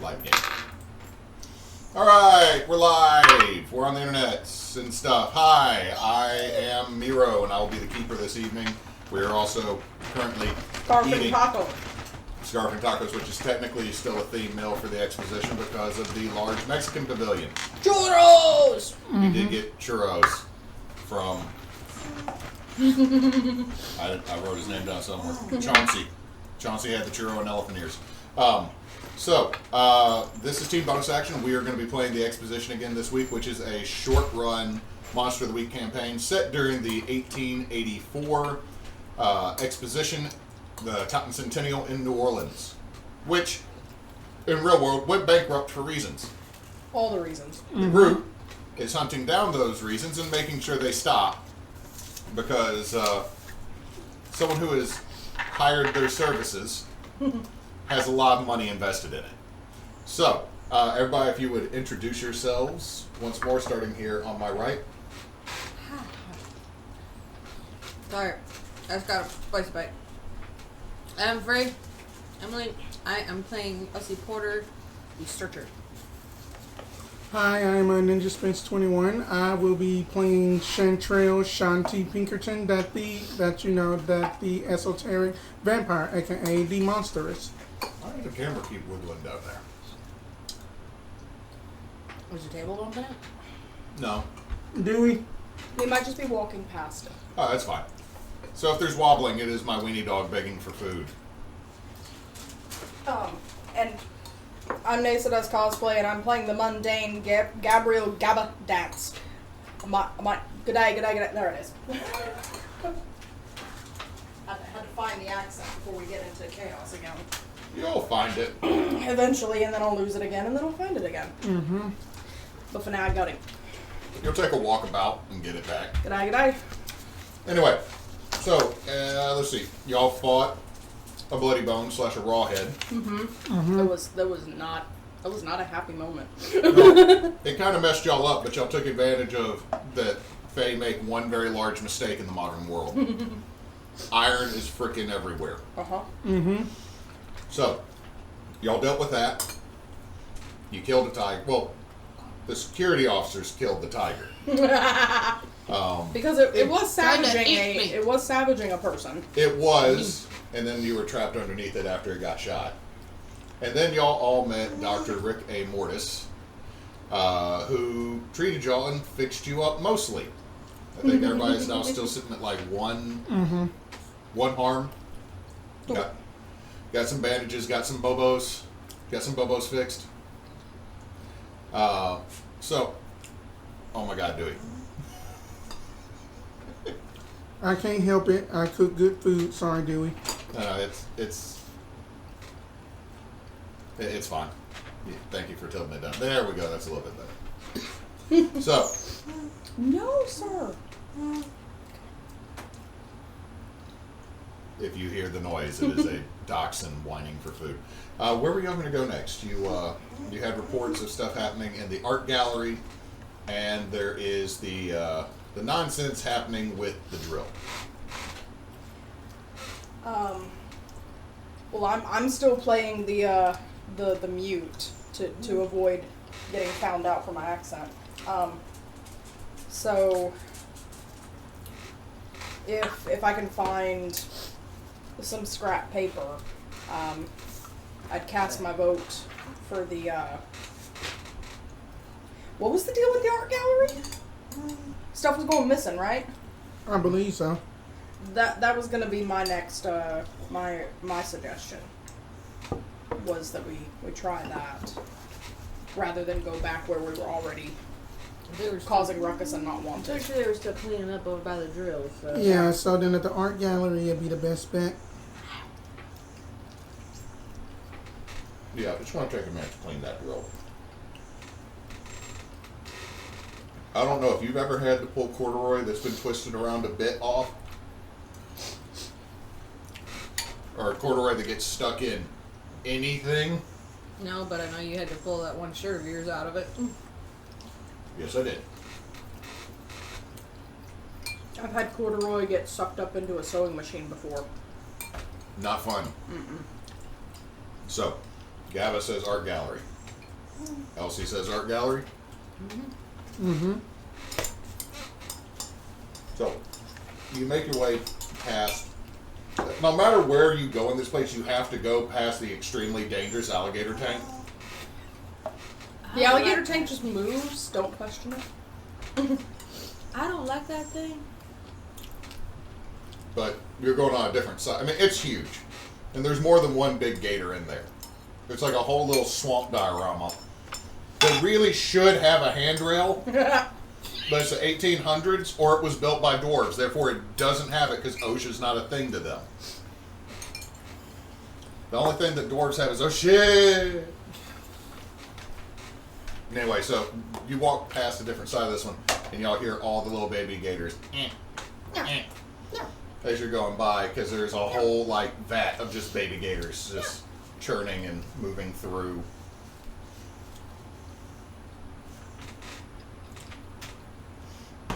live game. Alright, we're live. We're on the internet and stuff. Hi, I am Miro, and I will be the keeper this evening. We are also currently eating Scarfing Tacos, which is technically still a theme meal for the Exposition because of the large Mexican pavilion. Churros! We did get churros from... I wrote his name down somewhere. Chauncey. Chauncey had the churro and elephant ears. This is Team Bonus Action. We are going to be playing the Exposition again this week, which is a short-run Monster of the Week campaign set during the 1884 Exposition, the Cotton Centennial in New Orleans, which, in real world, went bankrupt for reasons. All the reasons. The group is hunting down those reasons and making sure they stop, because someone who has hired their services has a lot of money invested in it. So, everybody, if you would introduce yourselves once more, starting here on my right. Sorry, I just got a spicy bite. I'm afraid, Emily, I am playing Elsie Porter, the Searcher. Hi, I'm Ninja Spence 21. I will be playing Chanterelle Shanti Pinkerton, that the esoteric vampire, aka the Monstrous. Why does the camera keep wiggling down there? Was your table open? No. Do we? We might just be walking past it. Oh, that's fine. So if there's wobbling, it is my weenie dog begging for food. And I'm Neysa does cosplay, and I'm playing the Mundane Gabriel Gabba Dance. Good day. There it is. I had to find the accent before we get into chaos again. You'll find it. Eventually, and then I'll lose it again, and then I'll find it again. Mm-hmm. But for now, I got it. You'll take a walkabout and get it back. Good day. Anyway, so let's see. Y'all fought a bloody bone / a raw head. That was not a happy moment. No, it kind of messed y'all up, but y'all took advantage of that. Fae make one very large mistake in the modern world. Iron is freaking everywhere. Mm-hmm. So, y'all dealt with that. You killed a tiger. Well, the security officers killed the tiger. Because it was Kinda savaging a person. It was, and then you were trapped underneath it after it got shot. And then y'all all met Dr. Rick A. Mortis, who treated y'all and fixed you up mostly. I think everybody's now still sitting at like one harm. Got some bandages, got some bobos fixed. Oh my God, Dewey. I can't help it. I cook good food. Sorry, Dewey. No, it's fine. Yeah, thank you for tilting it down. There we go. That's a little bit better. So, No, sir. if you hear the noise, it is a dachshund whining for food. Where were y'all going to go next? You had reports of stuff happening in the art gallery, and there is the nonsense happening with the drill. Well, I'm still playing the mute to avoid getting found out for my accent. So if I can find some scrap paper, I'd cast my vote for the. What was the deal with the art gallery? Stuff was going missing, right? I believe so. That was gonna be my next my suggestion. Was that we try that rather than go back where we were already causing ruckus and not wanted. Actually, they were still cleaning up over by the drill. So. Yeah, so then at the art gallery, it'd be the best bet. Yeah, it's going to take a minute to clean that drill. I don't know if you've ever had to pull corduroy that's been twisted around a bit off, or a corduroy that gets stuck in anything. No, but I know you had to pull that one shirt of yours out of it. Yes, I did. I've had corduroy get sucked up into a sewing machine before. Not fun. So, Gava says art gallery. Elsie says art gallery. Mm-hmm. So, you make your way past. No matter where you go in this place, you have to go past the extremely dangerous alligator tank. The alligator tank just moves. Don't question it. I don't like that thing. But you're going on a different side. I mean, it's huge. And there's more than one big gator in there. It's like a whole little swamp diorama. They really should have a handrail, but it's the 1800s, or it was built by dwarves. Therefore, it doesn't have it because OSHA's not a thing to them. The only thing that dwarves have is, oh shit! Anyway, so you walk past a different side of this one, and y'all hear all the little baby gators. As you're going by, because there's a whole like vat of just baby gators just churning and moving through.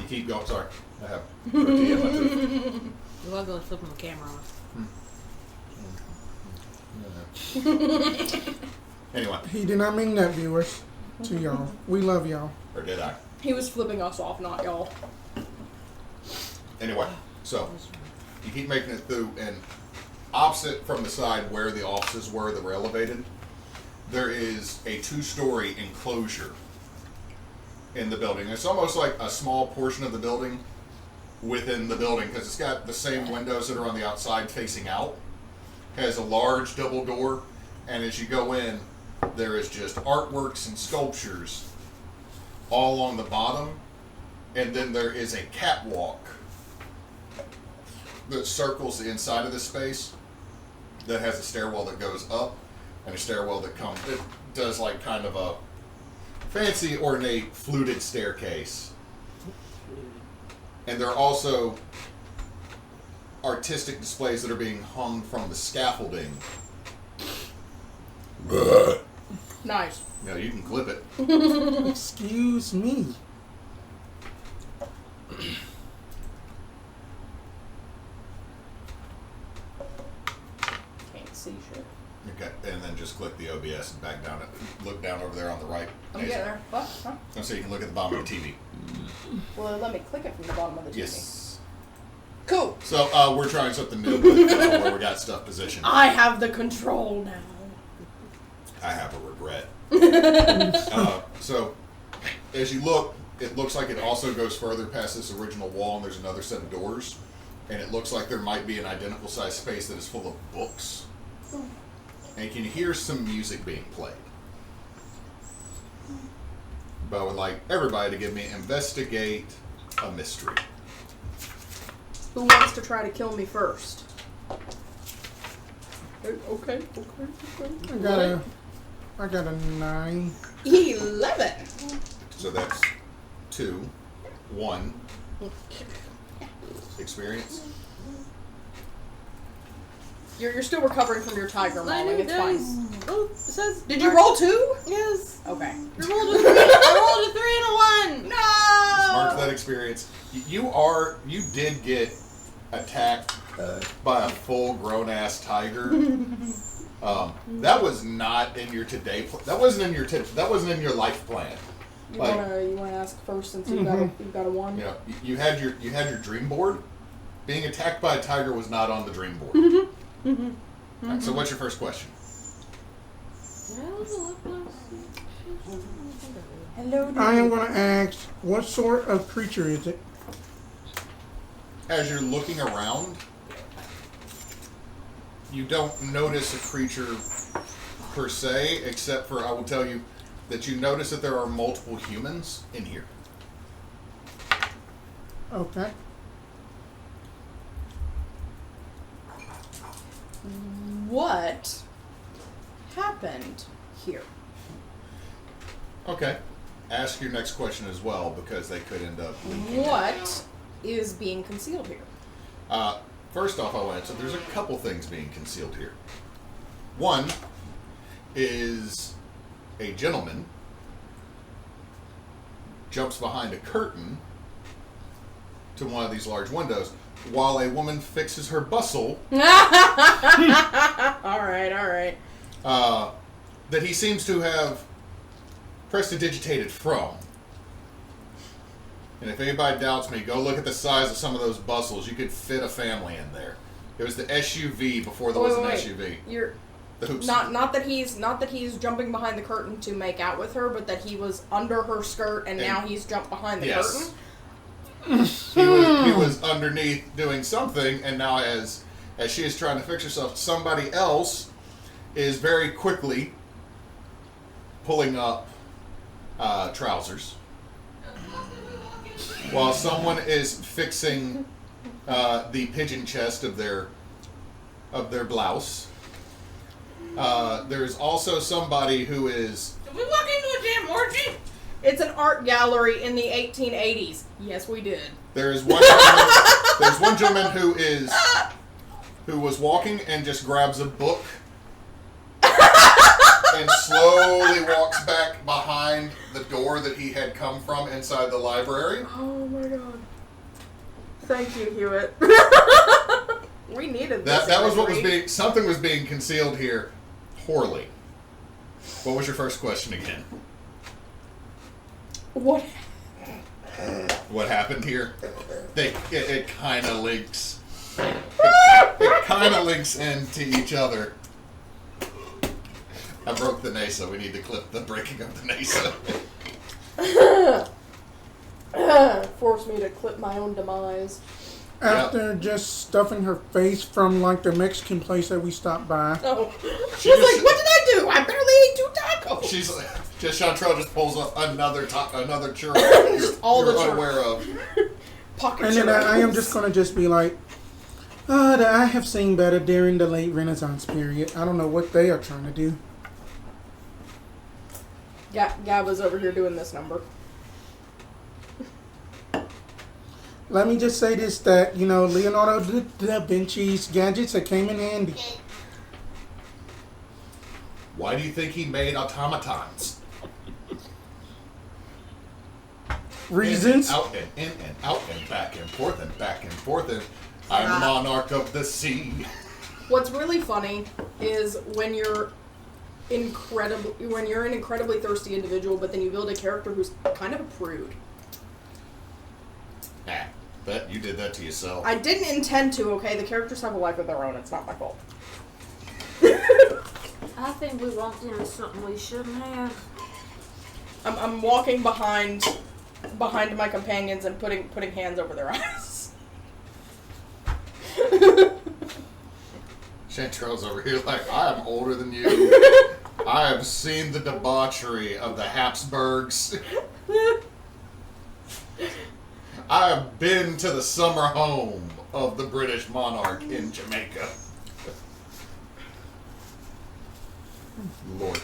You keep going. Sorry, I have tortilla in my tooth. You're luckily flipping the camera on. Anyway, He did not mean that, viewers. To y'all, we love y'all. or did I? He was flipping us off, not y'all. Anyway, so you keep making it through, and opposite from the side where the offices were that were elevated, there is a 2-story enclosure in the building. It's almost like a small portion of the building within the building because it's got the same windows that are on the outside facing out. Has a large double door, and as you go in, there is just artworks and sculptures all on the bottom, and then there is a catwalk that circles the inside of the space that has a stairwell that goes up and a stairwell that comes. It does like kind of a fancy, ornate, fluted staircase. And there are also artistic displays that are being hung from the scaffolding. Nice. You know, you can clip it. Excuse me. Can't see shit. Okay, and then just click the OBS and back down it. Look down over there on the right. I'm getting there. What? Huh? So you can look at the bottom of the TV. Well, let me click it from the bottom of the TV. Yes. Cool. So we're trying something new with, where we got stuff positioned. I have the control now. I have a regret. So as you look, it looks like it also goes further past this original wall, and there's another set of doors. And it looks like there might be an identical sized space that is full of books. And you can hear some music being played. But I would like everybody to give me investigate a mystery. Who wants to try to kill me first? Okay. I got a 9. 11. So that's 2, 1 experience. You're still recovering from your tiger mauling. It's fine. Oh, it says. Did you roll 2? Yes. Okay. You rolled a 3. I rolled a 3 and a 1. No. Mark that experience. You did get attacked by a full-grown ass tiger. That was not in your today. That wasn't in your life plan. You Like, wanna ask first since you've got a 1? you know, you had your dream board. Being attacked by a tiger was not on the dream board. Alright, so what's your first question? Hello. I am going to ask, what sort of creature is it? As you're looking around, you don't notice a creature per se, except for I will tell you that you notice that there are multiple humans in here. Okay. What happened here? Okay. Ask your next question as well, because they could end up linking in. What is being concealed here? First off, I want to say there's a couple things being concealed here. One is a gentleman jumps behind a curtain to one of these large windows while a woman fixes her bustle all right. that he seems to have prestidigitated from. And if anybody doubts me, go look at the size of some of those bustles. You could fit a family in there. It was the SUV before there was an SUV. You're The hoops. not that he's jumping behind the curtain to make out with her, but that he was under her skirt and now he's jumped behind the curtain. He was underneath doing something, and now as she is trying to fix herself, somebody else is very quickly pulling up trousers while someone is fixing the pigeon chest of their blouse. There's also somebody who is... Did we walk into a damn orgy? It's an art gallery in the 1880s. Yes, we did. There's one gentleman who was walking and just grabs a book and slowly walks back behind the door that he had come from inside the library. Oh my god. Thank you, Hewitt. We needed this. That was what was being... Something was being concealed here poorly. What was your first question again? What happened here? It kind of links. It kind of links into each other. I broke the Neysa. We need to clip the breaking of the Neysa. Forced me to clip my own demise. After just stuffing her face from like the Mexican place that we stopped by. Oh. She's like, what did I do? I barely ate 2 tacos. She's like, Chanterelle just pulls up another churro. Just all you're the churros. unaware of. Pocket And then churros. I am just going to just be like, I have seen better during the late Renaissance period. I don't know what they are trying to do. Gab was over here doing this number. Let me just say this, that, Leonardo da Vinci's gadgets that came in handy. Why do you think he made automatons? Reasons? In and out and back and forth and back and forth and I'm the monarch of the sea. What's really funny is when you're an incredibly thirsty individual, but then you build a character who's kind of a prude. Bet you did that to yourself. I didn't intend to, okay? The characters have a life of their own. It's not my fault. I think we walked into something we shouldn't have. I'm walking behind my companions and putting hands over their eyes. Chanterelle's over here like, I am older than you. I have seen the debauchery of the Habsburgs. I have been to the summer home of the British monarch in Jamaica. Lord.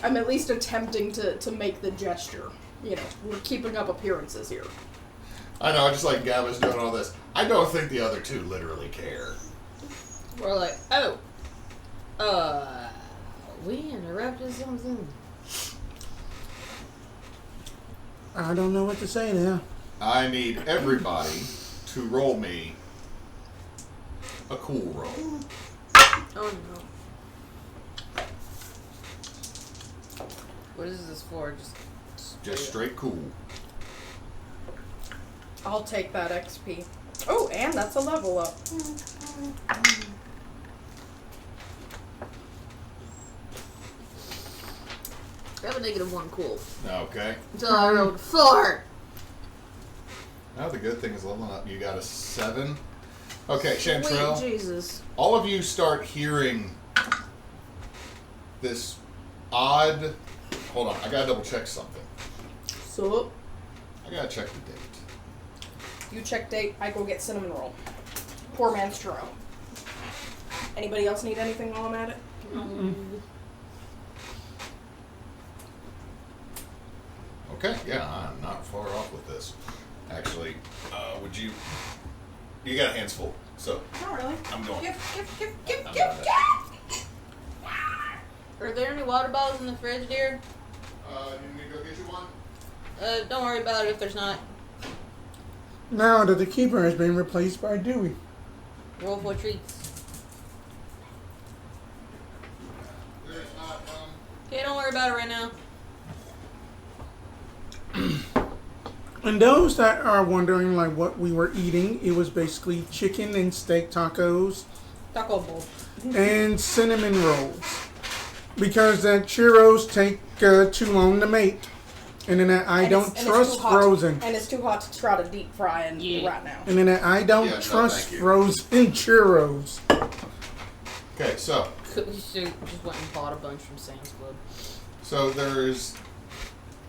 I'm at least attempting to make the gesture. We're keeping up appearances here. I know, just like Gavin's doing all this. I don't think the other two literally care. We're like, we interrupted something. I don't know what to say there. I need everybody to roll me a cool roll. Oh no. What is this for? Just straight cool. I'll take that XP. Oh, and that's a level up. I have a -1 cool. Okay. Until I rolled 4. Now the good thing is leveling up. You got a 7. Okay, Chanterelle. Sweet Jesus. All of you start hearing this odd... Hold on, I gotta double check something. So, I gotta check the date. you check date, I go get cinnamon roll. Poor man's churro. Anybody else need anything while I'm at it? Okay, yeah, I'm not far off with this. Actually, would you... You got hands full, so Not really. I'm going. Give. Are there any water bottles in the fridge, dear? You need me to go get you one? Don't worry about it if there's not. Now that the keeper has been replaced by Dewey. Roll for treats. There's not, Okay, don't worry about it right now. And those that are wondering like what we were eating, it was basically chicken and steak tacos Taco bowl. and cinnamon rolls. Because the churros take too long to make. And then I And don't it's trust too hot- frozen. And it's too hot to try to deep fry and Yeah. right now. And then I don't Yeah, no, trust thank you. frozen churros. Okay, so We should just went and bought a bunch from Sam's Club. there's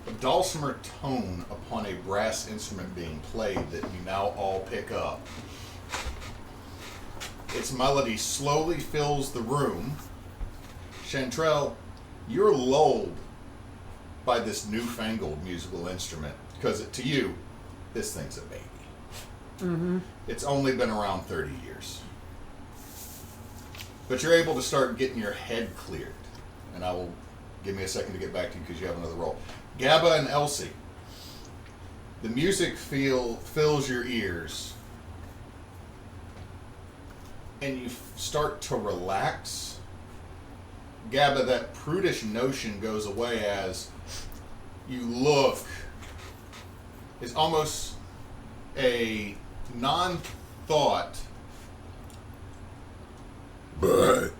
a dulcimer tone upon a brass instrument being played that you now all pick up. Its melody slowly fills the room. Chanterelle, you're lulled by this newfangled musical instrument because to you, this thing's a baby. Mm-hmm. It's only been around 30 years. But you're able to start getting your head cleared. And I will give me a second to get back to you because you have another role. Gabba and Elsie, the music fills your ears. And you start to relax. Gabba, that prudish notion goes away as you look. It's almost a non-thought. But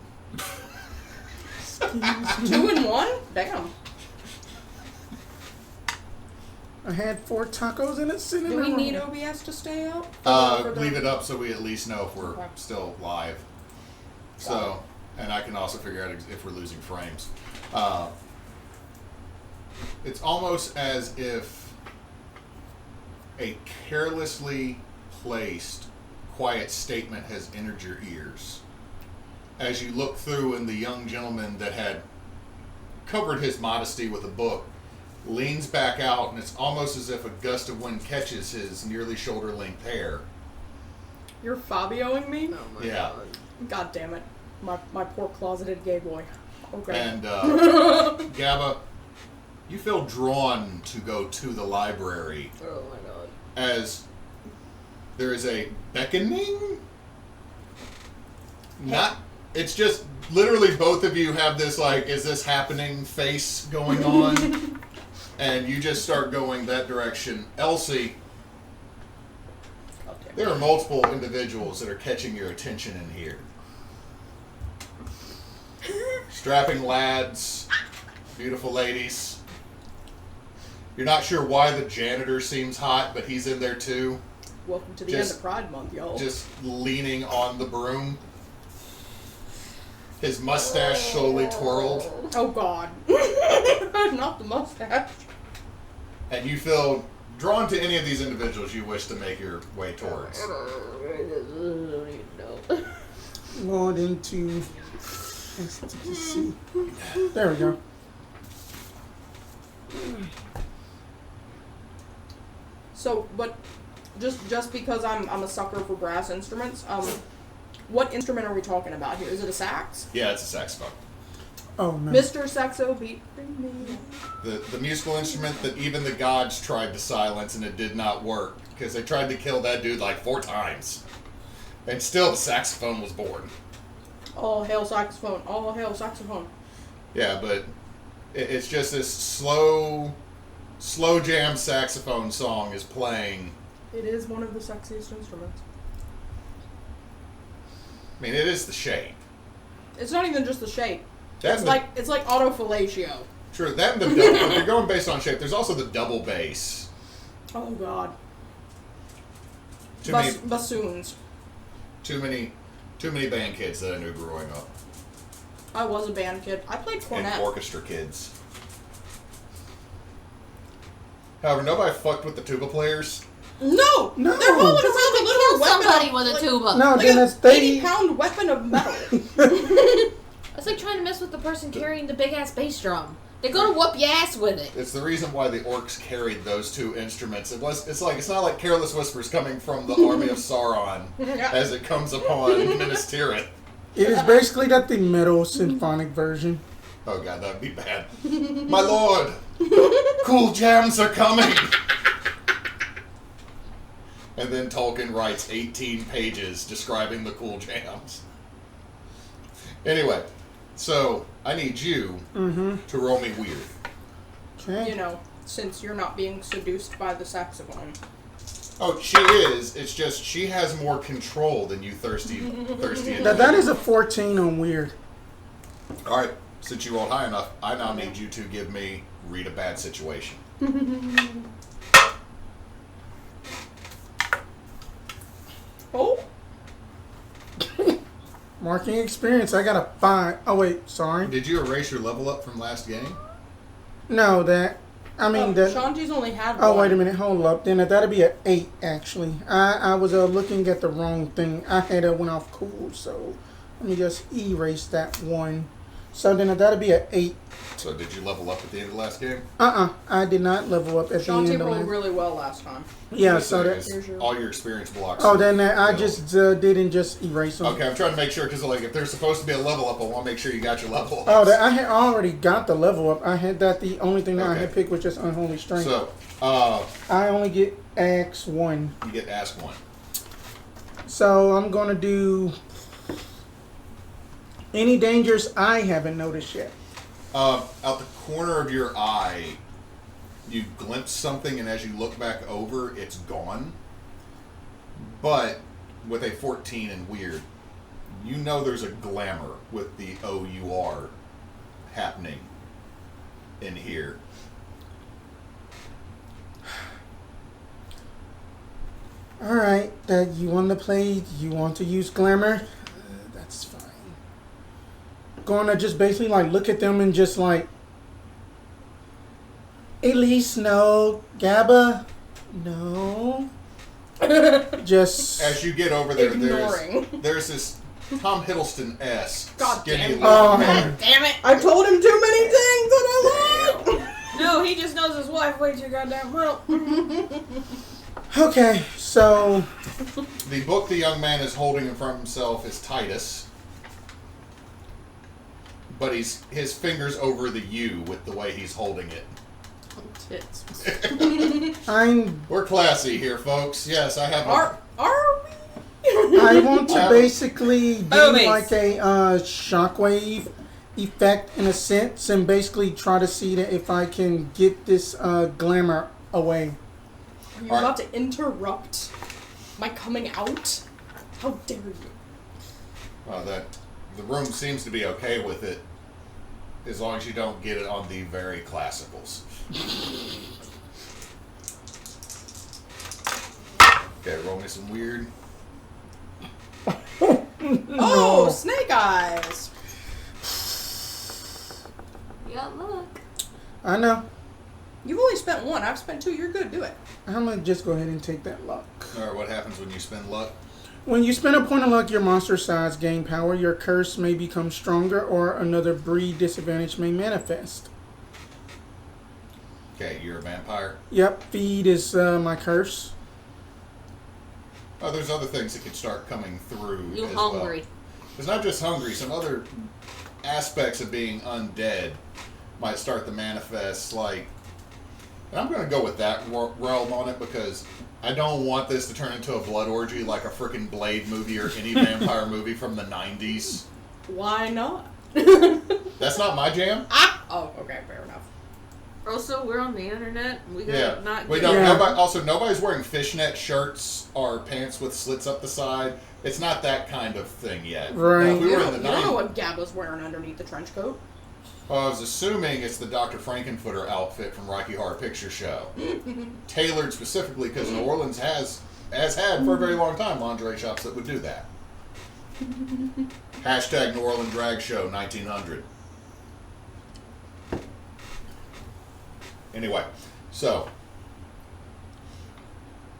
2 in 1? Damn. I had 4 tacos and a cinnamon Do we roll. need OBS to stay up? For the- leave it up so we at least know if we're Okay. still live. So, and I can also figure out if we're losing frames. It's almost as if a carelessly placed quiet statement has entered your ears. As you look through and the young gentleman that had covered his modesty with a book leans back out, and it's almost as if a gust of wind catches his nearly shoulder-length hair. You're Fabioing me? Oh my Yeah. god. God damn it. My poor closeted gay boy. Okay. And Gabba, you feel drawn to go to the library Oh my god. as there is a beckoning. Not. It's just literally both of you have this like, is this happening face going on, and you just start going that direction. Elsie, God damn it. there are multiple individuals that are catching your attention in here. Strapping lads, beautiful ladies. You're not sure why the janitor seems hot, but he's in there too, Welcome to the Just- end of Pride Month, y'all. just leaning on the broom. His mustache slowly twirled, Oh God. Not the mustache. and you feel drawn to any of these individuals you wish to make your way towards. I don't even know. Lord into STC. There we go. So, but just because I'm a sucker for brass instruments, what instrument are we talking about here? Is it a sax? Yeah, it's a saxophone. Oh no. Mr. Saxo beat me. The musical instrument that even the gods tried to silence and it did not work because they tried to kill that dude like 4 times. And still the saxophone was born. All hail saxophone. All hail saxophone. Yeah, but it's just this slow jam saxophone song is playing. It is one of the sexiest instruments. I mean, it is the shape. It's not even just the shape. That's It's like autofellatio. true. That and the double, if you're going based on shape, there's also the double bass. Oh God. Too many, Bassoons. too many band kids that I knew growing up, I was a band kid. I played and cornet. orchestra kids. However, nobody fucked with the tuba players. No! No. They're rolling around a Kill little weapon somebody of, with a tuba. No, like Dennis, an they 80-pound weapon of metal. It's like trying to mess with the person carrying the big ass bass drum. They're gonna whoop your ass with it. It's the reason why the orcs carried those 2 instruments. It's not like Careless Whispers coming from the army of Sauron as it comes upon Minas Tirith. it is basically that the metal symphonic version. Oh god, that'd be bad. My lord, cool jams are coming. And then Tolkien writes 18 pages describing the cool jams. Anyway, so I need you to roll me weird. Okay. You know, since you're not being seduced by the saxophone. Oh, she is. It's just she has more control than you, thirsty. That is a 14 on weird. All right. Since you rolled high enough, I now need you to give me read a bad situation. Oh. Marking experience. I got a 5. Oh wait, sorry. Did you erase your level up from last game? No, that. I mean that. Shanti's only had one. Oh wait a minute, hold up. Then that'll be an 8 actually. I was looking at the wrong thing. I had it went off cool, so let me just erase that one. So then that'll be an 8. So did you level up at the end of the last game? I did not level up at the Shanti end of rolled the really well last time. Yeah, so that. Is all your experience blocks. Oh, then I just didn't just erase them. Okay, I'm trying to make sure because like if there's supposed to be a level up, I want to make sure you got your level up. Oh, I had already got the level up. I had that. The only thing that I Okay. had picked was just unholy strength. So, I only get axe 1. you get ask one. So I'm gonna do any dangers I haven't noticed yet. Out the corner of your eye, you glimpse something, and as you look back over, it's gone. But with a 14 and weird, you know there's a glamour with the OUR happening in here. All right, that you want to play. You want to use glamour. That's fine. Going to just basically like look at them and just like. Elise, no. Gabba, no. Just. As you get over there, Ignoring. there's this Tom Hiddleston-esque God skinny damn it. Oh, little man. man. Damn it! I told him too many things that I like. No, he just knows his wife way too goddamn well. Okay, so. The book the young man is holding in front of himself is Titus. But his finger's over the U with the way he's holding it. Tits. We're classy here, folks. Yes, I have Are we? I want to basically do Boobies. like a shockwave effect in a sense and basically try to see that if I can get this glamour away. Are you about to interrupt my coming out? How dare you? Well, the room seems to be okay with it, as long as you don't get it on the very classicals. Okay, roll me some weird. Oh, snake eyes! You got luck. I know. You've only spent 1. I've spent 2. You're good. Do it. I'm going to just go ahead and take that luck. Alright, what happens when you spend luck? When you spend a point of luck, your monster size gain power, your curse may become stronger, or another breed disadvantage may manifest. Okay, you're a vampire. Yep, feed is my curse. Oh, there's other things that could start coming through You as hungry. well. It's not just hungry. Some other aspects of being undead might start to manifest, like... And I'm going to go with that realm on it because I don't want this to turn into a blood orgy like a freaking Blade movie or any vampire movie from the 90s. Why not? That's not my jam. Oh, okay, fair enough. Also, we're on the internet. We gotta Yeah. not Wait, get... no, Yeah. nobody's wearing fishnet shirts or pants with slits up the side. It's not that kind of thing yet. Right. Now, if we You were don't, in the you don't know 90s. what Gabba's wearing underneath the trench coat. Well, I was assuming it's the Dr. Frankenfooter outfit from Rocky Horror Picture Show. Tailored specifically because New Orleans has had for a very long time lingerie shops that would do that. Hashtag New Orleans Drag Show 1900. Anyway, so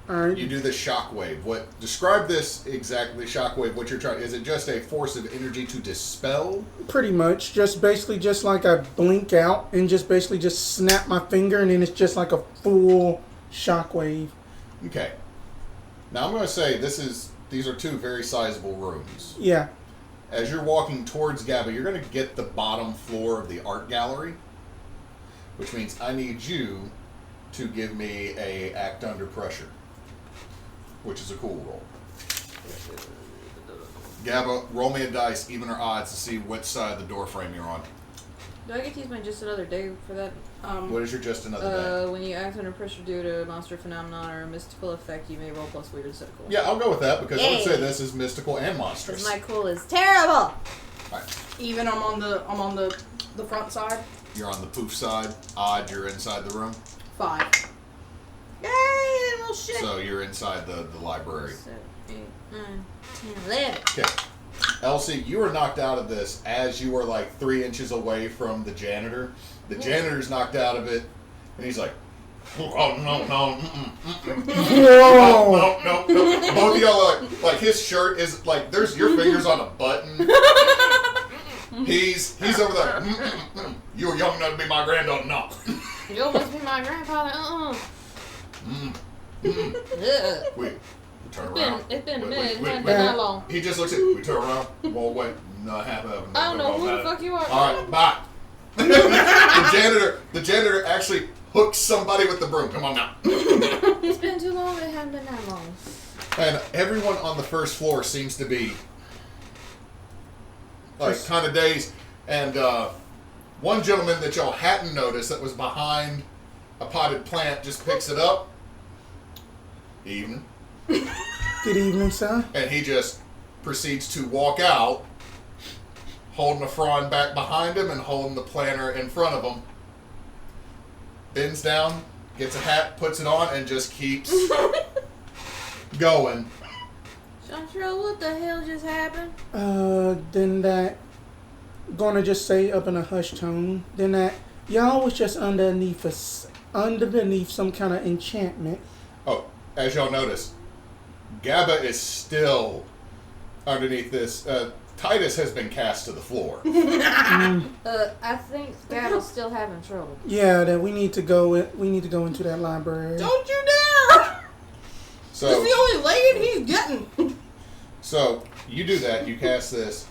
All right. you do the shockwave. Describe this exactly, shockwave, what you're trying. Is it just a force of energy to dispel? Pretty much. Just basically just like I blink out and just basically just snap my finger and then it's just like a full shockwave. Okay. Now I'm going to say these are 2 very sizable rooms. Yeah. As you're walking towards Gabba, you're going to get the bottom floor of the art gallery, which means I need you to give me a act under pressure, which is a cool roll. Gabba, roll me a dice, even or odds, to see which side of the door frame you're on. Do I get to use my just another day for that? What is your just another day? When you act under pressure due to a monster phenomenon or a mystical effect, you may roll plus weird cynical. Yeah, I'll go with that because I would Yay. say this is mystical and monstrous. Because my cool is terrible. Right. Even I'm on the front side. You're on the poof side. Odd, you're inside the room. 5. Yay, little shit. So you're inside the library. 7, 8, 9, 10, 11. Okay. Elsie, you were knocked out of this as you were like 3 inches away from the janitor. The janitor's knocked out of it, and he's like, oh, no. Whoa! No. Both of y'all are like his shirt is like, there's your fingers on a button. He's over there. You were young enough to be my granddaughter. No. You almost be my grandfather. We turn around. It's been a Wait, minute. It wait, hasn't wait. been that long. He just looks at we turn around. Well, wait. Not half of them. I don't know who the fuck you are. All right, bye. The janitor actually hooks somebody with the broom. Come on now. It's been too long. It hasn't been that long. And everyone on the first floor seems to be like kind of dazed. And one gentleman that y'all hadn't noticed that was behind a potted plant just picks it up. Evening. Good evening, sir. And he just proceeds to walk out, holding the frond back behind him and holding the planter in front of him. Bends down, gets a hat, puts it on, and just keeps going. Chanterelle, what the hell just happened? Then that, gonna just say up in a hushed tone, then that y'all was just underneath some kind of enchantment. Oh, as y'all notice, Gabba is still underneath this. Titus has been cast to the floor. I think Gabriel's still having trouble. Yeah, that we need to go into that library. Don't you dare! So, It's the only laying he's getting. so you do that. You cast this.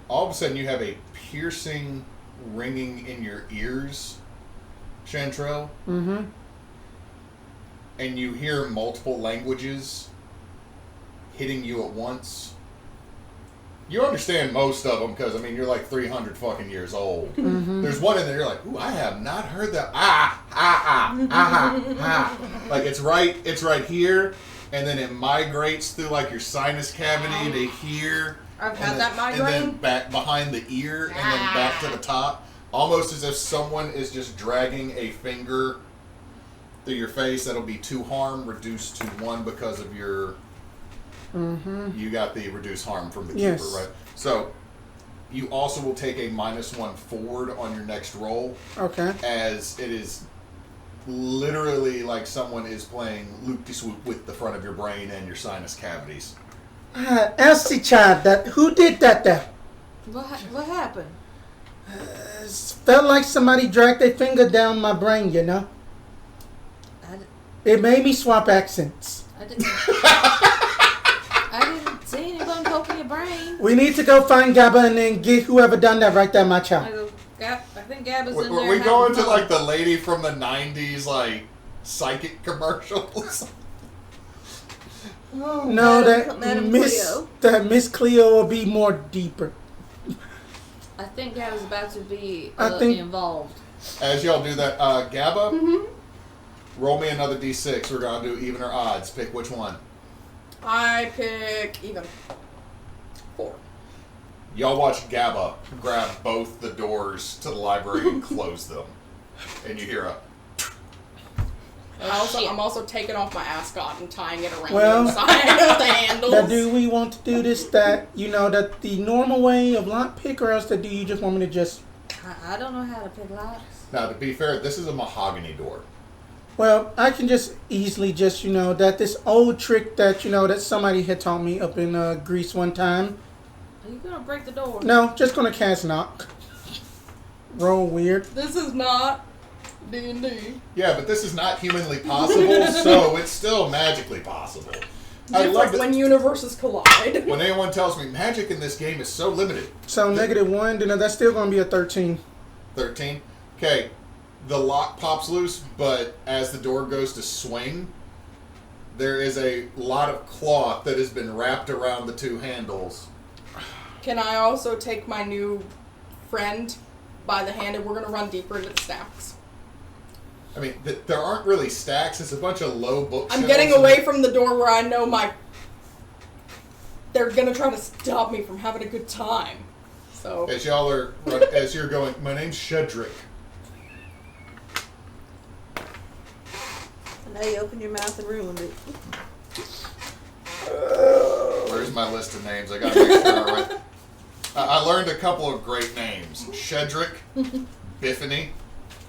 All of a sudden, you have a piercing ringing in your ears, Chanterelle. Mm-hmm. And you hear multiple languages hitting you at once. You understand most of them because, I mean, you're like 300 fucking years old. Mm-hmm. There's one in there, you're like, ooh, I have not heard that. Like, it's right here, and then it migrates through, like, your sinus cavity to here. I've and had then- that migraine. And then back behind the ear, and then back to the top. Almost as if someone is just dragging a finger through your face. That'll be 2 harm, reduced to 1 because of your... Mm-hmm. You got the reduced harm from the Yes. keeper, right? So, you also will take a -1 forward on your next roll, Okay. as it is literally like someone is playing loop-de-swoop with the front of your brain and your sinus cavities. Elsie child, who did that there? What happened? It felt like somebody dragged their finger down my brain, you know? It made me swap accents. I didn't see anyone poking your brain. We need to go find Gabba and then get whoever done that right there, my child. I think Gab is in there. Were we having going to fun. like the lady from the 90s, like, psychic commercials? No, Madam that Cleo. Miss Cleo will be more deeper. I think Gab is about to be I think- involved. As y'all do that, Gabba, roll me another d6. We're going to do even or odds. Pick which one. I pick even. 4. Y'all watch Gabba grab both the doors to the library and close them. And you hear a... I'm also taking off my ascot and tying it around Well, the inside of the handles. Now, do we want to do this that the normal way of lock pick, or else that do you just want me to just... I don't know how to pick locks. Now, to be fair, this is a mahogany door. Well, I can just easily that this old trick that somebody had taught me up in Greece one time. Are you gonna break the door? No, just gonna cast knock. Roll weird. This is not D&D. Yeah, but this is not humanly possible, so it's still magically possible. I love Different that when universes collide. when anyone tells me magic in this game is so limited. So -1, then that's still gonna be a 13. 13. Okay, the lock pops loose, but as the door goes to swing, there is a lot of cloth that has been wrapped around the 2 handles. Can I also take my new friend by the hand, and we're gonna run deeper into the stacks. I mean, there aren't really stacks. It's a bunch of low bookshelves. I'm getting away from the door where I know they're gonna try to stop me from having a good time. So as you're going, my name's Shedrick. And now you open your mouth and ruined it. Where's my list of names? I gotta make sure I write. I learned a couple of great names: Shedrick, Biffany.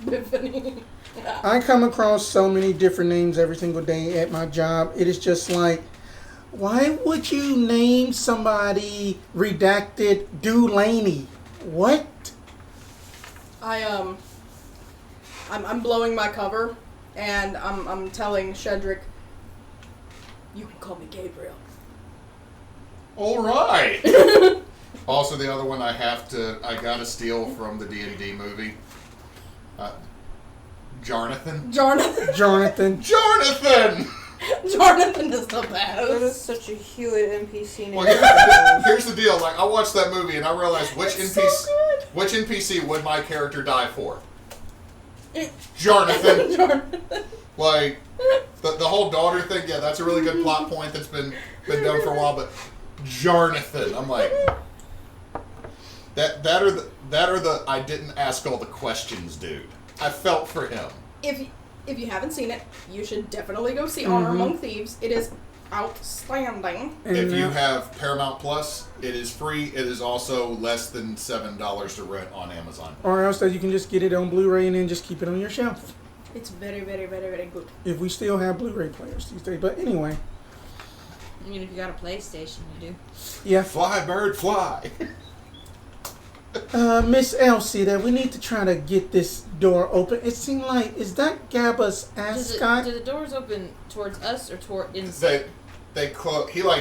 Biffany. Yeah. I come across so many different names every single day at my job. It is just like, why would you name somebody redacted Dulaney? What? I'm blowing my cover, and I'm telling Shedrick, you can call me Gabriel. All right. Also, the other one I gotta steal from the D&D movie. Jonathan. Jonathan. Jonathan is the That is best. such a Hewitt NPC name. Well, here's the deal. Like, I watched that movie and I realized which It's NPC, so good. which NPC would my character die for? Jonathan. Jonathan. Like, the whole daughter thing. Yeah, that's a really good plot point that's been done for a while. But Jonathan, I'm like, that or the I didn't ask all the questions, dude. I felt for him. If you haven't seen it, you should definitely go see Honor Among Thieves. It is outstanding. If you have Paramount Plus, it is free. It is also less than $7 to rent on Amazon. Or else that you can just get it on Blu-ray and then just keep it on your shelf. It's very, very, very, very good. If we still have Blu-ray players these days. But anyway. I mean, if you got a PlayStation, you do. Yeah. Fly, bird, fly. Miss Elsie, that we need to try to get this door open. It seemed like, is that Gabba's ascot? Do the doors open towards us or toward inside? They close. He closed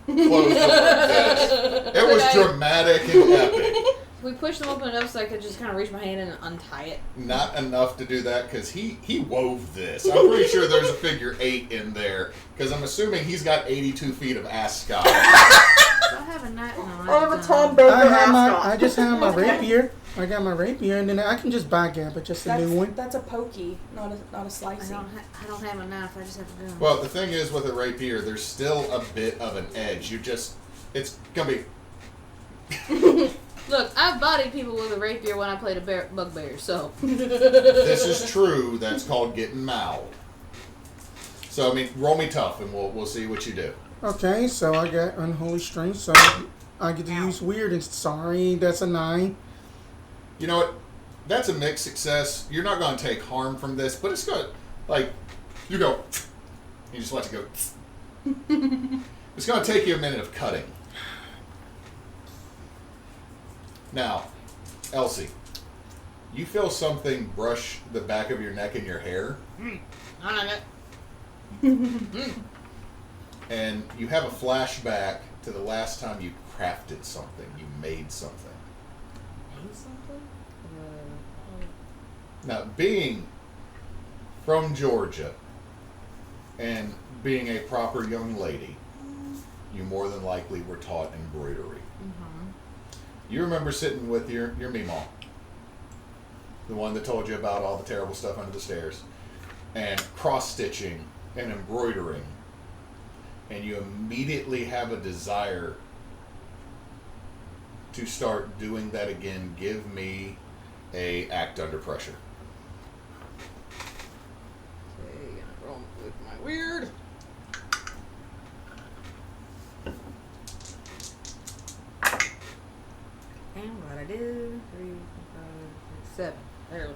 the door. It was dramatic and epic. We pushed them open enough so I could just kind of reach my hand and untie it. Not enough to do that because he wove this. I'm pretty sure there's a figure 8 in there because I'm assuming he's got 82 feet of ascot. Do I have a knife? No, I don't. I just have my rapier. I got my rapier, and then I can just buy Gabba, just a new one. That's a pokey, not a slicey. I don't have a knife. I just have a gun. Well, the thing is with a rapier, there's still a bit of an edge. It's gonna be. Look, I've bodied people with a rapier when I played a bugbear, so. This is true. That's called getting mauled. So I mean, roll me tough, and we'll see what you do. Okay, so I got Unholy Strength, so I get to use Weird, and sorry, that's a 9. You know what? That's a mixed success. You're not going to take harm from this, but it's going to, like, you go, you just let it go. It's going to take you a minute of cutting. Now, Elsie, you feel something brush the back of your neck and your hair, I like it. and you have a flashback to the last time you crafted something, you made something. Now, being from Georgia and being a proper young lady, you more than likely were taught embroidery. Mm-hmm. You remember sitting with your Meemaw, the one that told you about all the terrible stuff under the stairs, and cross-stitching and embroidering, and you immediately have a desire to start doing that again. Give me a act under pressure. Okay, gonna roll with my weird. And what I do? 3, 4, 5, 6, 7. There.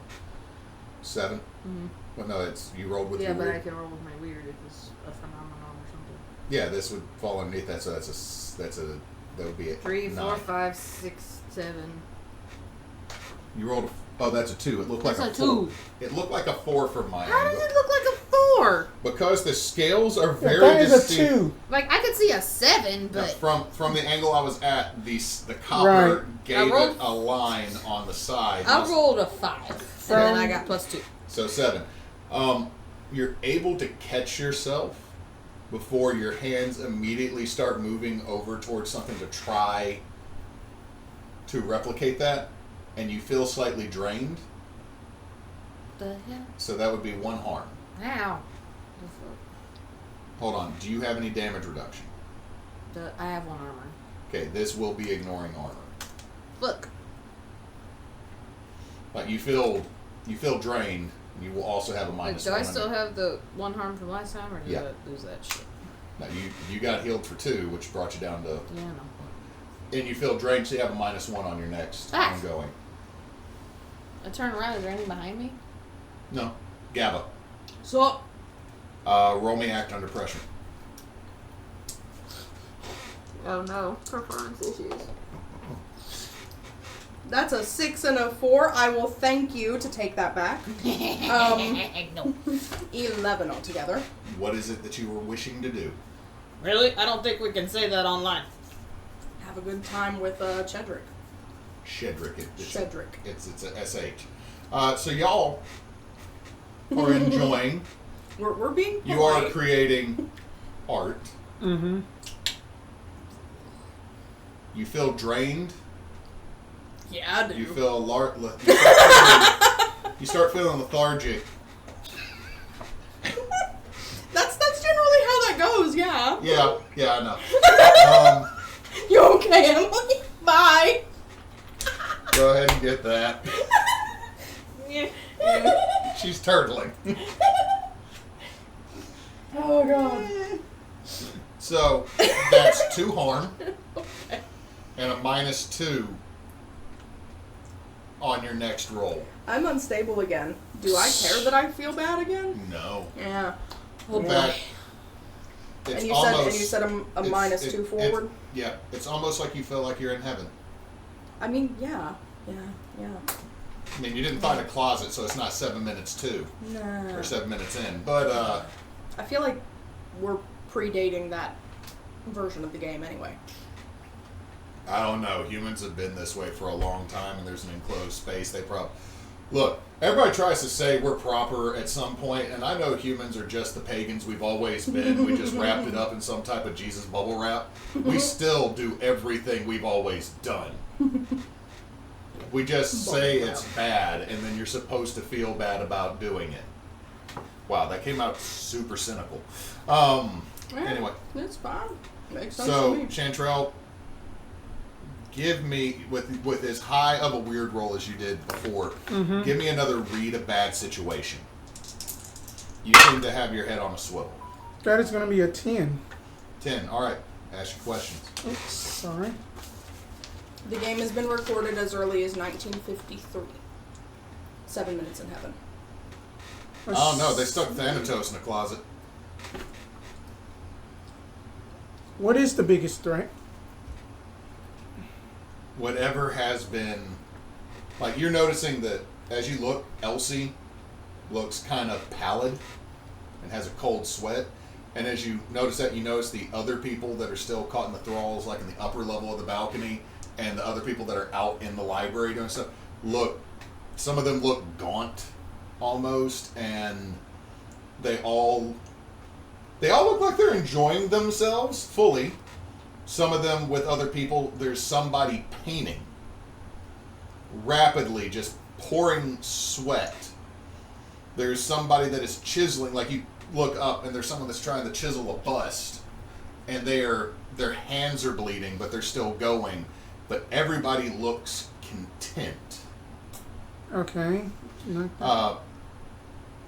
7? Mm-hmm. Well, no, it's you rolled with Yeah, your but I weird. can roll with my weird if it's a phenomenon or something. Yeah, this would fall underneath that. So that would be a 3, 4, 9. 5, 6, 7. You rolled. Oh, that's a 2. It looked like That's a a 4. 2. It looked like a 4 from my How angle. does it look like a 4? Because the scales are very That is a distinct. 2. Like I could see a 7, Now, but from the angle I was at, the copper Right. gave I rolled- it a line on the side. I rolled a 5, and then I got +2. So 7. You're able to catch yourself before your hands immediately start moving over towards something to try to to replicate that, and you feel slightly drained. The hell? So that would be 1 harm. Ow. Hold on. Do you have any damage reduction? I have 1 armor. Okay, this will be ignoring armor. Look. Like you feel drained. You will also have a Wait, minus do 1. I still have the 1 harm from last time, or did Yeah. I lose that shit? No, you got healed for 2, which brought you down to. Yeah, no. And you feel drained, so you have a minus 1 on your next ongoing. I turn around. Is there anything behind me? No, GABA. So, Roll me act under pressure. Oh no, performance issues. that's a 6 and a 4. I will thank you to take that back. No. 11 altogether. What is it that you were wishing to do? Really? I don't think we can say that online. Have a good time with Chedrick. Shedrick. Shedrick. It's a SH. So y'all are enjoying. We're being polite. You are creating art. Mm-hmm. You feel drained. Yeah, I do. You feel you start feeling lethargic. That's generally how that goes, yeah. Yeah, I know. You okay, Emily? Bye. Go ahead and get that. She's turtling. Oh, God. So, that's 2 harm. And a minus 2 on your next roll. I'm unstable again. Do I care that I feel bad again? No. Yeah. Oh In boy. fact, it's And you almost, said a minus 2 forward? Yeah, it's almost like you feel like you're in heaven. I mean, yeah. I mean, you didn't find a closet, so it's not 7 minutes 2 Nah. or 7 minutes in. But I feel like we're predating that version of the game anyway. I don't know. Humans have been this way for a long time, and there's an enclosed space. Look. Everybody tries to say we're proper at some point, and I know humans are just the pagans we've always been. We just wrapped it up in some type of Jesus bubble wrap. We still do everything we've always done. We just say it's bad, and then you're supposed to feel bad about doing it. Wow, that came out super cynical. Anyway. It's fine. Makes sense So, to me. Chanterelle, give me, with as high of a weird roll as you did before, give me another read a bad situation. You seem to have your head on a swivel. That is going to be a 10. 10, alright. Ask your questions. Oops, sorry. The game has been recorded as early as 1953. 7 minutes in heaven. Oh no, they stuck Thanatos in a closet. What is the biggest threat? Whatever has been, like you're noticing that as you look, Elsie looks kind of pallid and has a cold sweat. And as you notice that, you notice the other people that are still caught in the thralls, like in the upper level of the balcony, and the other people that are out in the library doing stuff, some of them look gaunt almost, and they all look like they're enjoying themselves fully. Some of them with other people, there's somebody painting rapidly, just pouring sweat. There's somebody that is chiseling, like you look up and there's someone that's trying to chisel a bust, and their hands are bleeding, but they're still going. But everybody looks content. Okay.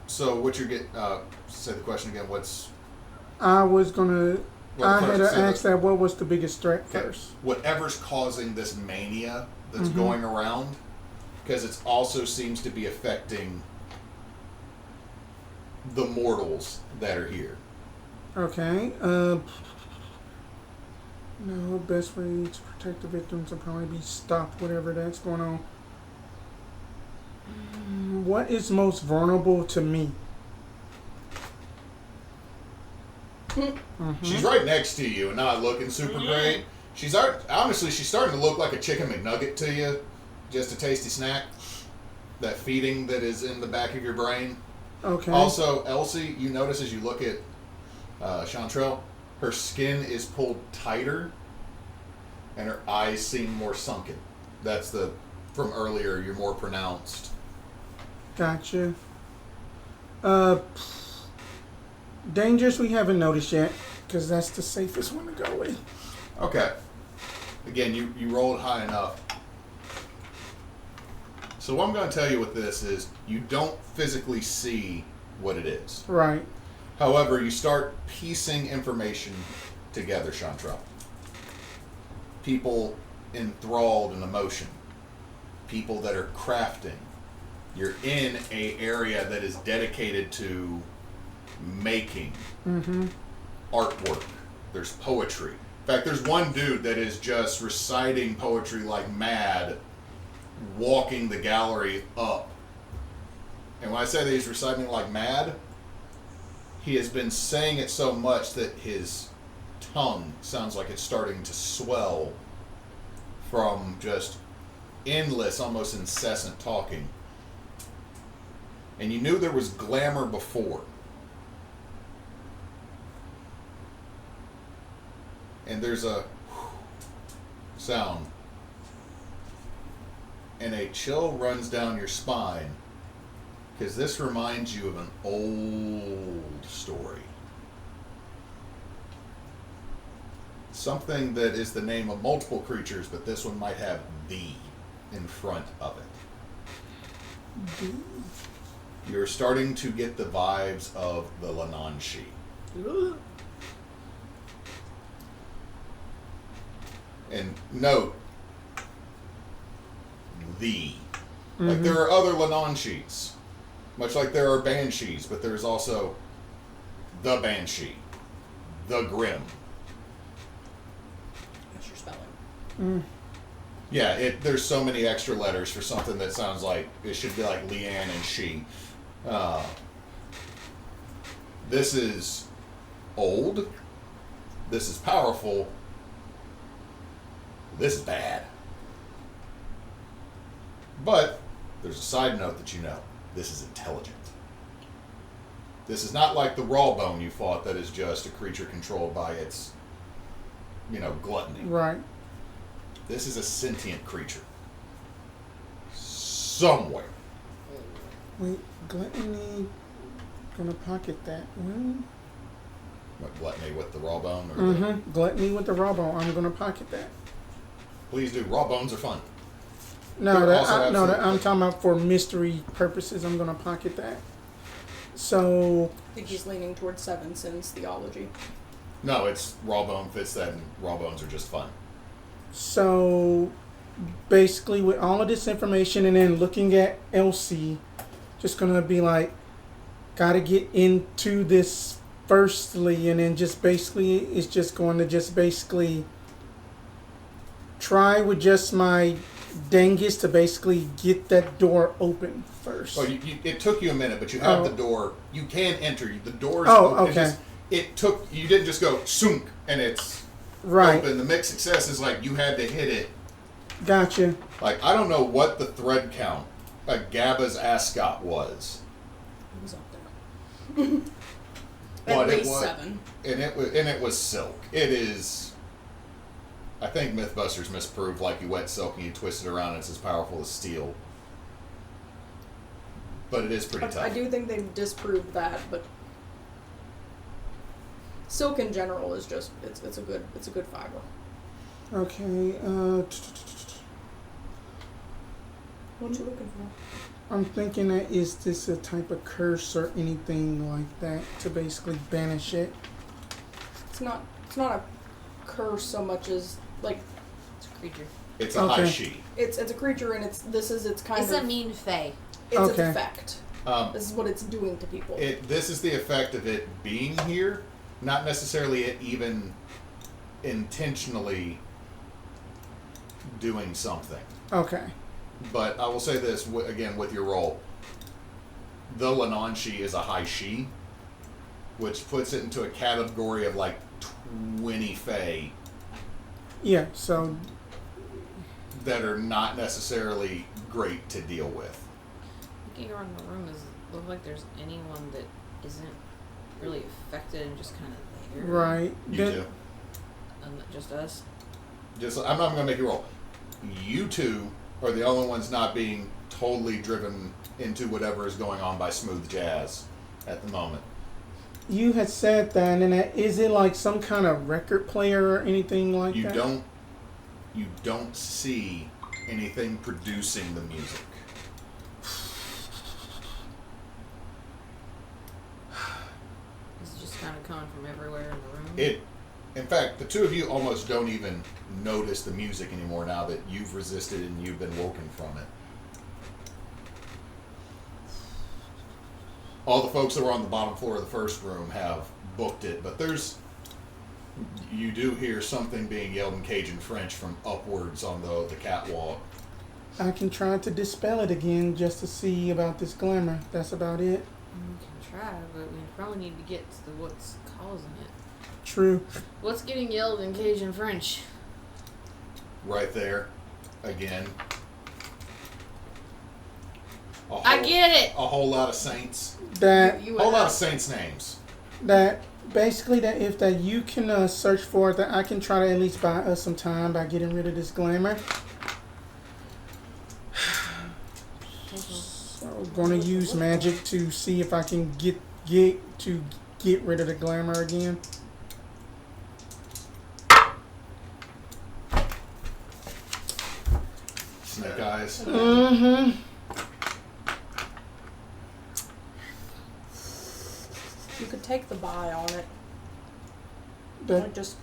So what you're getting, say the question again, I was going to... I had to say ask that what was the biggest threat first. Whatever's causing this mania that's going around, because it also seems to be affecting the mortals that are here. Okay. No, best way to protect the victims will probably be stop whatever that's going on. What is most vulnerable to me? She's right next to you and not looking super great. Honestly, she's starting to look like a chicken McNugget to you. Just a tasty snack. That feeding that is in the back of your brain. Okay. Also, Elsie, you notice as you look at Chanterelle, her skin is pulled tighter and her eyes seem more sunken. That's the from earlier. You're more pronounced. Gotcha. Dangers we haven't noticed yet, because that's the safest one to go with. Okay. Again, you rolled high enough. So what I'm going to tell you with this is you don't physically see what it is. Right. However, you start piecing information together, Chanterelle. People enthralled in emotion. People that are crafting. You're in a area that is dedicated to making artwork. There's poetry. In fact, there's one dude that is just reciting poetry like mad, walking the gallery up. And when I say that he's reciting like mad, he has been saying it so much that his tongue sounds like it's starting to swell from just endless, almost incessant talking. And you knew there was glamour before. And there's a sound. And a chill runs down your spine. Because this reminds you of an old story. Something that is the name of multiple creatures, but this one might have "the" in front of it. You're starting to get the vibes of the Lananshi. And note, "the." Like there are other Lananshis. Much like there are Banshees, but there's also the Banshee, the Grim. That's your spelling. Yeah, there's so many extra letters for something that sounds like it should be like Leanne and she. This is old. This is powerful. This is bad. But there's a side note that you know. This is intelligent. This is not like the raw bone you fought that is just a creature controlled by its, gluttony. Right. This is a sentient creature. Somewhere. Wait, gluttony. Gonna pocket that. What, gluttony with the raw bone? Or Gluttony with the raw bone. I'm gonna pocket that. Please do. Raw bones are fun. No, They're also absolutely- I'm talking about for mystery purposes. I'm gonna pocket that. So I think he's leaning towards Seven Sins theology. No, it's raw bone fits that, and raw bones are just fun. So basically, with all of this information, and then looking at Elsie, just gonna be like, gotta get into this firstly, and then just basically, it's just going to just basically try with just my dangest to basically get that door open first. Well, it took you a minute, but you have the door. You can enter. The door's Oh, open. okay. You didn't just go sunk and it's Right. open. The mixed success is like you had to hit it. Gotcha. Like, I don't know what the thread count of Gabba's ascot was. It was up there. But At it least was 7. And it was silk. It is. I think Mythbusters misproved like you wet silk and you twist it around and it's as powerful as steel. But it is pretty tough. I do think they disproved that, but silk in general is just it's a good fiber. Okay. What you looking for? I'm thinking that is this a type of curse or anything like that to basically banish it? It's not a curse so much as like It's a creature. It's a high Okay. she. it's a creature and it's kind It's of a mean fae. it's Okay. its effect. This is what it's doing to people. This is the effect of it being here, not necessarily it even intentionally doing something. Okay. But I will say this, again, with your roll. The Lananshi is a high she, which puts it into a category of like 20 fae Yeah, so that are not necessarily great to deal with. Looking around the room, does it look like there's anyone that isn't really affected and just kind of there? right. You Then- do. And just us? I'm not going to make you roll. you two are the only ones not being totally driven into whatever is going on by smooth jazz at the moment. You had said that, and is it like some kind of record player or anything like You that? don't see anything producing the music. It's just kind of coming from everywhere in the room. In fact, the two of you almost don't even notice the music anymore now that you've resisted and you've been woken from it. All the folks that were on the bottom floor of the first room have booked it, but you do hear something being yelled in Cajun French from upwards on the catwalk. I can try to dispel it again just to see about this glamour. That's about it. We can try, but we probably need to get to what's causing it. True. What's getting yelled in Cajun French? Right there, again. I get it! A whole lot of saints. That A whole lot of saints' names. basically that if that you can search for it, that I can try to at least buy us some time by getting rid of this glamour. So I'm gonna use magic to see if I can get rid of the glamour again. Snake eyes. Mm-hmm. You could take the buy on it. That, Just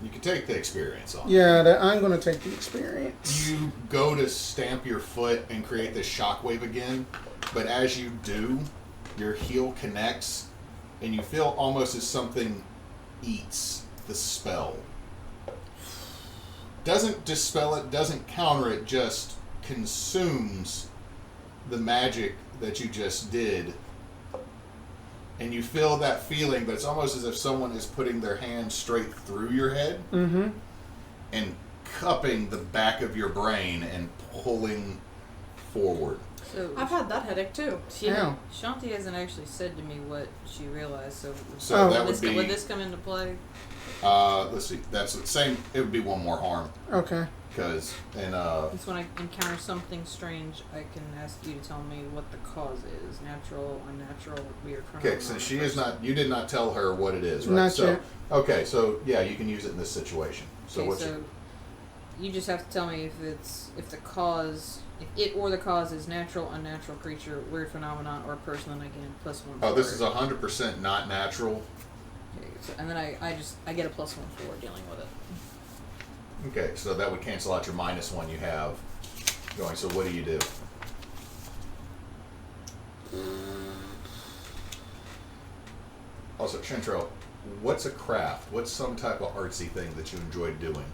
You can take the experience on it. yeah, I'm gonna take the experience. You go to stamp your foot and create this shockwave again, but as you do, your heel connects, and you feel almost as something eats the spell. Doesn't dispel it, doesn't counter it, just consumes the magic that you just did. And you feel that feeling, but it's almost as if someone is putting their hand straight through your head Mm-hmm. and cupping the back of your brain and pulling forward. So I've had that headache too. Ow. Shanti hasn't actually said to me what she realized, so, So that would, would be. would this come into play? Let's see. That's the same. It would be one more harm Okay. because It's when I encounter something strange, I can ask you to tell me what the cause is. Natural, unnatural, weird. okay. So she is not. You did not tell her what it is, right? Not so yet. okay. So yeah, you can use it in this situation. So Okay, what's so you just have to tell me if the cause, if it or the cause is natural, unnatural creature, weird phenomenon, or person, then I get a +1. Oh, this for is it. 100% not natural. Okay, so, and then I get a +1 for dealing with it. Okay, so that would cancel out your -1 you have going. So what do you do? Also, Chanterelle, what's a craft? What's some type of artsy thing that you enjoy doing?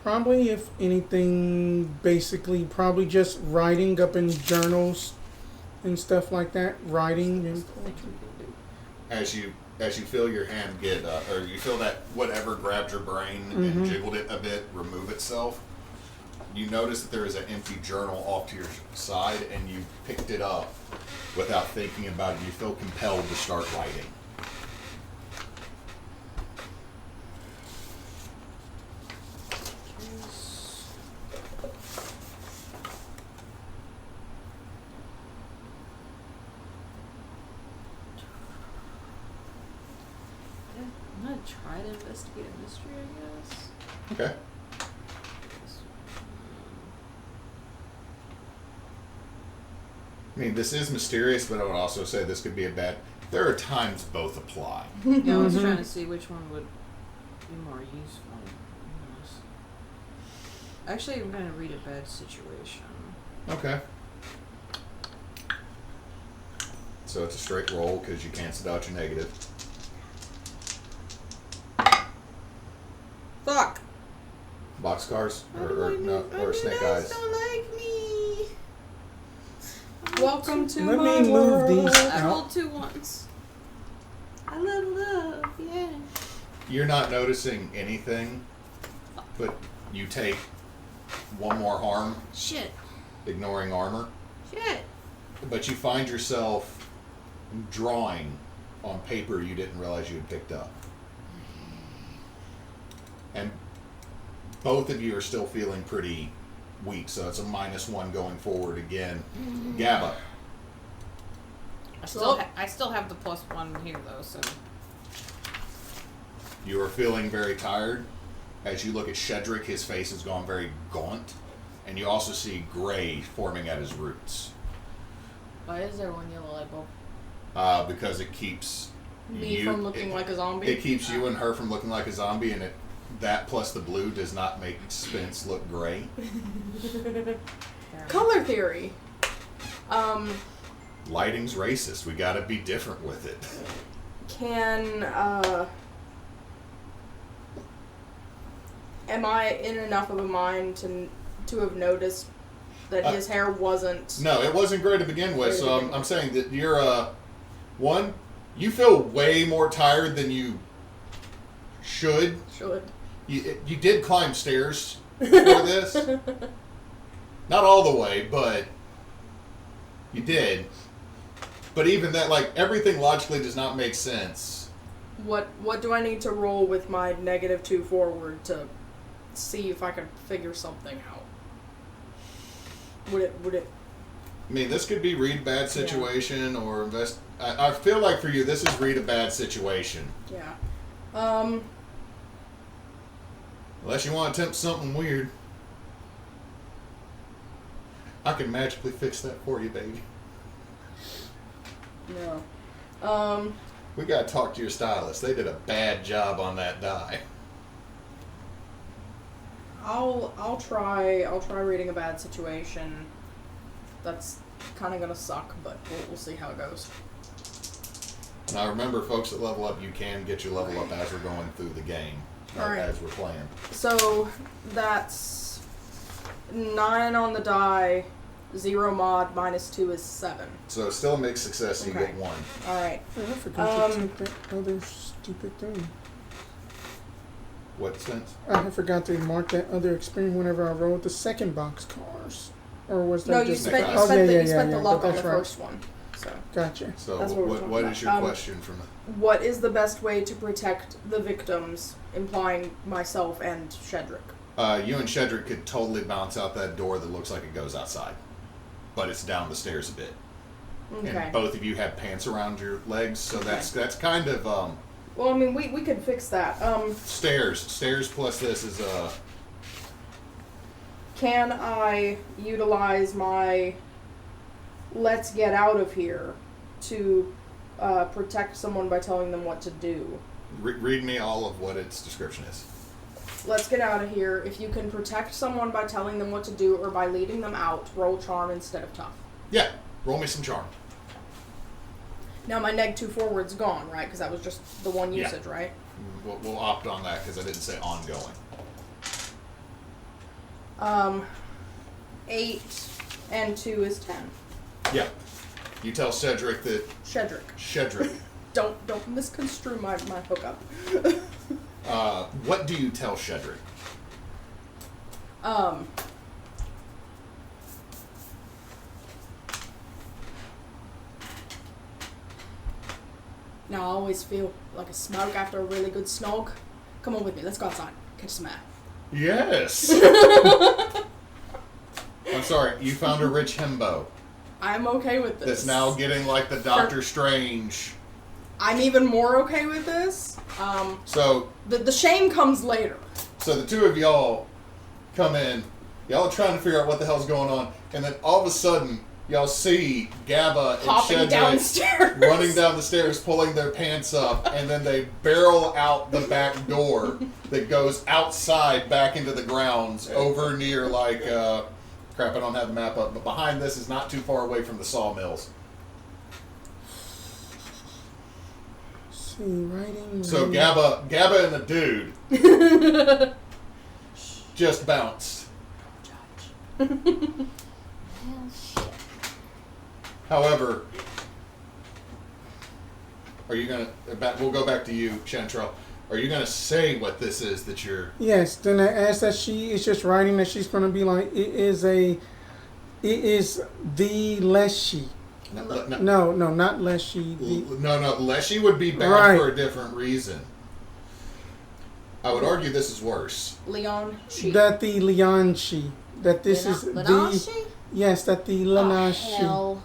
Probably, if anything, basically, probably just writing up in journals and stuff like that. Writing and poetry. As you feel your hand get, or you feel that whatever grabbed your brain and jiggled it a bit remove itself, you notice that there is an empty journal off to your side, and you picked it up without thinking about it. You feel compelled to start writing. I'm gonna try to investigate a mystery, I guess. Okay. I mean, this is mysterious, but I would also say this could be a bad. There are times both apply. Yeah, I was trying to see which one would be more useful. Yes. Actually, I'm gonna read a bad situation. Okay. So it's a straight roll because you canceled out your negative. Fuck! Boxcars or snake eyes. Don't like me. Welcome to Let my me move world. these I out. rolled 2 once. I leveled up, yeah. You're not noticing anything, but you take one more harm, Shit. ignoring armor. Shit. But you find yourself drawing on paper you didn't realize you had picked up. And both of you are still feeling pretty weak, so it's a -1 going forward again. Gabba. I still have the +1 here though, so. You are feeling very tired. As you look at Shedrick, his face has gone very gaunt, and you also see gray forming at his roots. Why is there one yellow light bulb? Because it keeps Me from looking like a zombie? It keeps you and her from looking like a zombie, and that plus the blue does not make Spence look gray. Color theory. Lighting's racist. We gotta be different with it. Am I in enough of a mind to have noticed that his hair wasn't... No, it wasn't gray to begin with, so I'm saying that you're, one, you feel way more tired than you should. You did climb stairs for this. Not all the way, but you did. But even that, like, everything logically does not make sense. What do I need to roll with my -2 forward to see if I can figure something out? Would it... I mean, this could be read a bad situation or invest... I feel like for you, this is read a bad situation. Yeah. Unless you want to attempt something weird. I can magically fix that for you, baby. No. We gotta talk to your stylist. They did a bad job on that die. I'll try reading a bad situation. That's kind of gonna suck, but we'll see how it goes. Now remember, folks, at Level Up, you can get your level up as we're going through the game. Alright. As we're playing. So, that's 9 on the die, 0 mod, -2 is 7. So still a mixed success, so you get 1. Alright. I forgot to take that other stupid thing. What sense? I forgot to mark that other experience whenever I rolled the second box cars. Or was that No, you just... spent the- you spent the luck on the first one. So, Gotcha. So That's what we're talking what about. is your question from... what is the best way to protect the victims, implying myself and Shedrick? You and Shedrick could totally bounce out that door that looks like it goes outside. But it's down the stairs a bit. Okay. And both of you have pants around your legs, so Okay. that's kind of... Well, I mean, we could fix that. Stairs plus this is Can I utilize my let's get out of here to protect someone by telling them what to do? read me all of what its description is. Let's get out of here. If you can protect someone by telling them what to do or by leading them out, roll charm instead of tough. Yeah, roll me some charm. Now my -2 forward's gone, right? Because that was just the one Yeah. usage, right? We'll opt on that because I didn't say ongoing. 8 and 2 is 10. Yeah. You tell Cedric that... Shedrick. Don't misconstrue my hookup. What do you tell Shedrick? Now I always feel like a smoke after a really good snog. Come on with me, let's go outside. Catch some air. Yes! I'm sorry, you found a rich himbo I'm okay with this. that's now getting like the Doctor Strange. I'm even more okay with this. So The shame comes later. the two of y'all come in, y'all are trying to figure out what the hell's going on, and then all of a sudden, y'all see Gabba and Hopping Shedrick downstairs. running down the stairs, pulling their pants up, and then they barrel out the back door that goes outside back into the grounds over near like, crap, I don't have the map up, but behind this is not too far away from the sawmills. See, writing. So Gabba and the dude just bounced. However, are you gonna? We'll go back to you, Chanterelle. Are you gonna say what this is that you're? Yes. Then I asked that she is just writing that she's going to be like it is the Leshy. No, not Leshy. No, Leshy would be bad Right. for a different reason. I would argue this is worse. Leon, she. That the Leonchi. that this is the Lanashi? yes, that the Lanashi. Oh,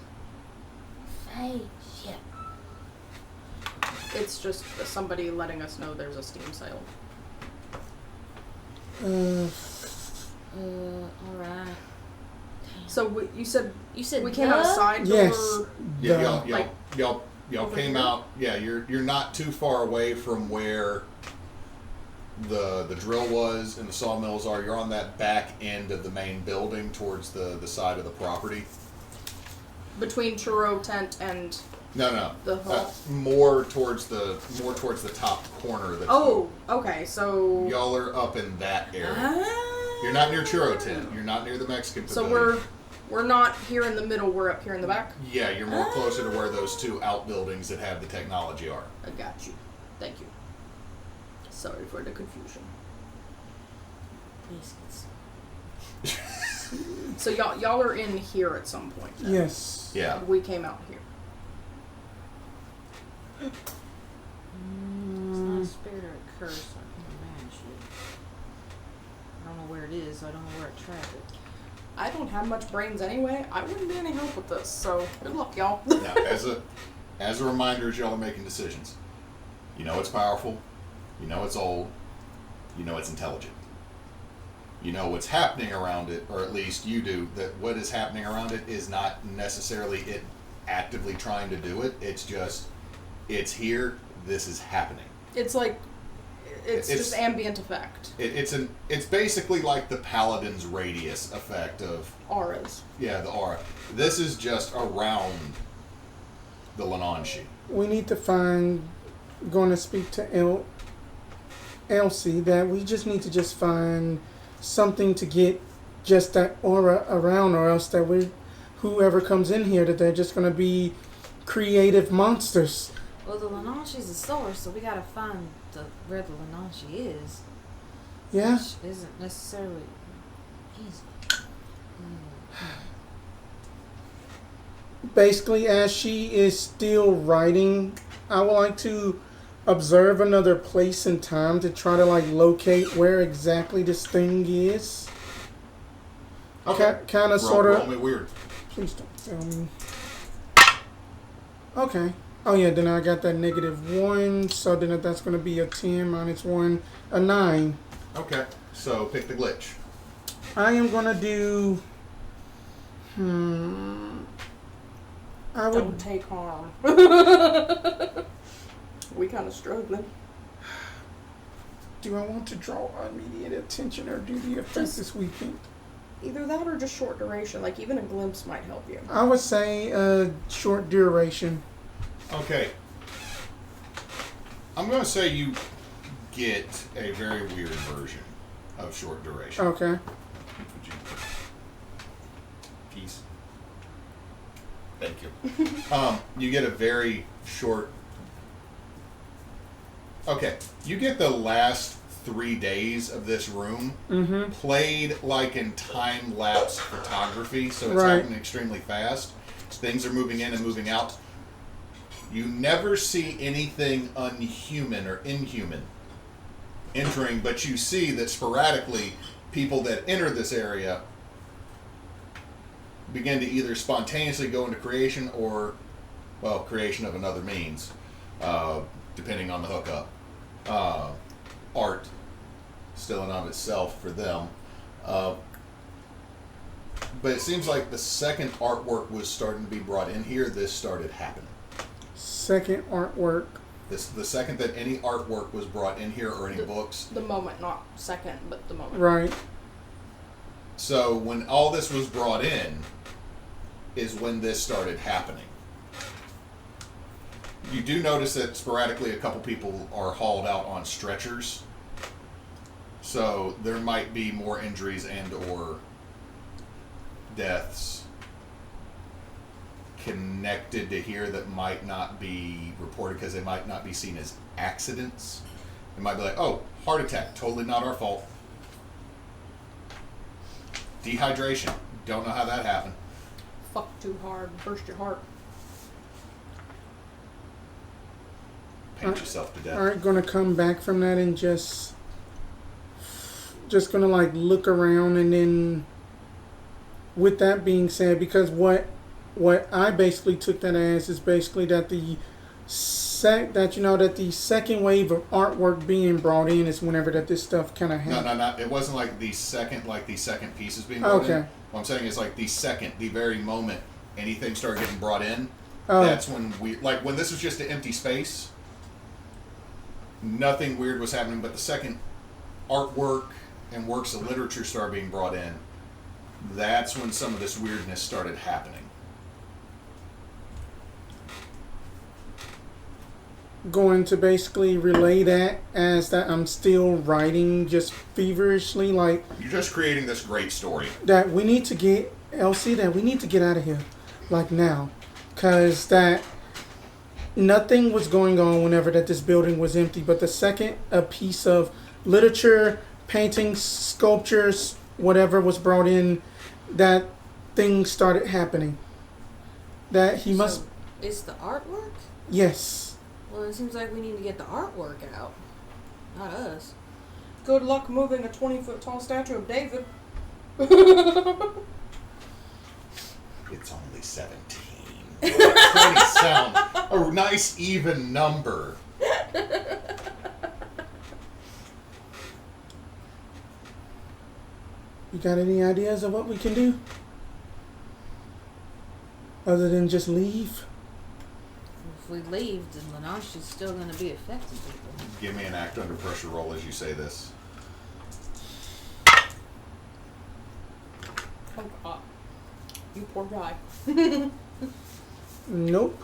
hell. Shit. It's just somebody letting us know there's a Steam sale. Alright. So you said You we came outside. Yes. Yeah, The- y'all over came here? out. Yeah, you're not too far away from where the drill was and the sawmills are. You're on that back end of the main building towards the side of the property. between Churro Tent and No. the hall. More towards the top corner of the Oh, okay. So y'all are up in that area. You're not near Churro Tent. You're not near the Mexican so pavilion. we're not here in the middle. We're up here in the back. Yeah, you're more closer to where those two outbuildings that have the technology are. I got you. Thank you. Sorry for the confusion. Biscuits. So y'all are in here at some point. Then. Yes. Yeah. We came out here. It's not a spirit or a curse. I can't manage it. I don't know where it is, so I don't know where to track it. I don't have much brains anyway. I wouldn't be any help with this. So good luck, y'all. Now, as a reminder, as y'all are making decisions, you know it's powerful, you know it's old, you know it's intelligent. You know what's happening around it, or at least you do, that what is happening around it is not necessarily it actively trying to do it. It's just, it's here, this is happening. It's like it's It's- just ambient effect. It's basically like the Paladin's radius effect of, Auras. yeah, the aura. This is just around the Lananshi. We need to find. Going to speak to Elsie that we just need to just find something to get just that aura around, or else that whoever comes in here, that they're just going to be creative monsters. Well, the Lanashi's a source, so we gotta find where the Lanashi is. Yeah. Which isn't necessarily easy. Basically, as she is still writing, I would like to observe another place and time to try to like locate where exactly this thing is. Kind of, sort Roll of. me weird. Please don't tell me. Okay. Oh yeah, then I got that -1, so then that's going to be a 10 minus 1, a 9. Okay, so pick the glitch. I am going to do... I would... Don't take harm. We kind of struggling. Do I want to draw immediate attention or do the effect Just- this weekend? Either that or just short duration. Like even a glimpse might help you. I would say short duration. Okay. I'm going to say you get a very weird version of short duration. Okay. Would you? Peace. Thank you. You get a very short. Okay, you get the last 3 days of this room played like in time-lapse photography, so it's Right. happening extremely fast. Things are moving in and moving out. You never see anything unhuman or inhuman entering, but you see that sporadically people that enter this area begin to either spontaneously go into creation or, well, creation of another means, depending on the hookup. Art, still in of itself for them. But it seems like the second artwork was starting to be brought in here, this started happening. Second artwork. The second that any artwork was brought in here or any books. The moment, not second, but the moment. Right. So when all this was brought in is when this started happening. You do notice that sporadically a couple people are hauled out on stretchers. So there might be more injuries and or deaths connected to here that might not be reported because they might not be seen as accidents. It might be like, oh, heart attack, totally not our fault. Dehydration, don't know how that happened. Fuck too hard, burst your heart. Paint yourself to death. Alright, gonna come back from that and just gonna like look around and then with that being said, because what I basically took that as is basically that the that the second wave of artwork being brought in is whenever that this stuff kind of happens. No. It wasn't like the second piece is being brought in. Okay. What I'm saying is like the very moment anything started getting brought in, Oh. that's when when this was just an empty space, nothing weird was happening, but the second artwork and works of literature started being brought in, that's when some of this weirdness started happening. Going to basically relay that as that I'm still writing just feverishly, like You're just creating this great story. that we need to get Elsie, that we need to get out of here, like now, because that nothing was going on whenever that this building was empty. But the second a piece of literature, paintings, sculptures, whatever was brought in, that things started happening. That he must, So, it's the artwork? yes. Well, it seems like we need to get the artwork out. Not us. Good luck moving a 20-foot tall statue of David. It's only 17. 20 sounds a nice even number. You got any ideas of what we can do? Other than just leave? If we leave, then Lanashi's still going to be affecting people. Give me an act under pressure roll as you say this. Oh God. You poor guy. Nope.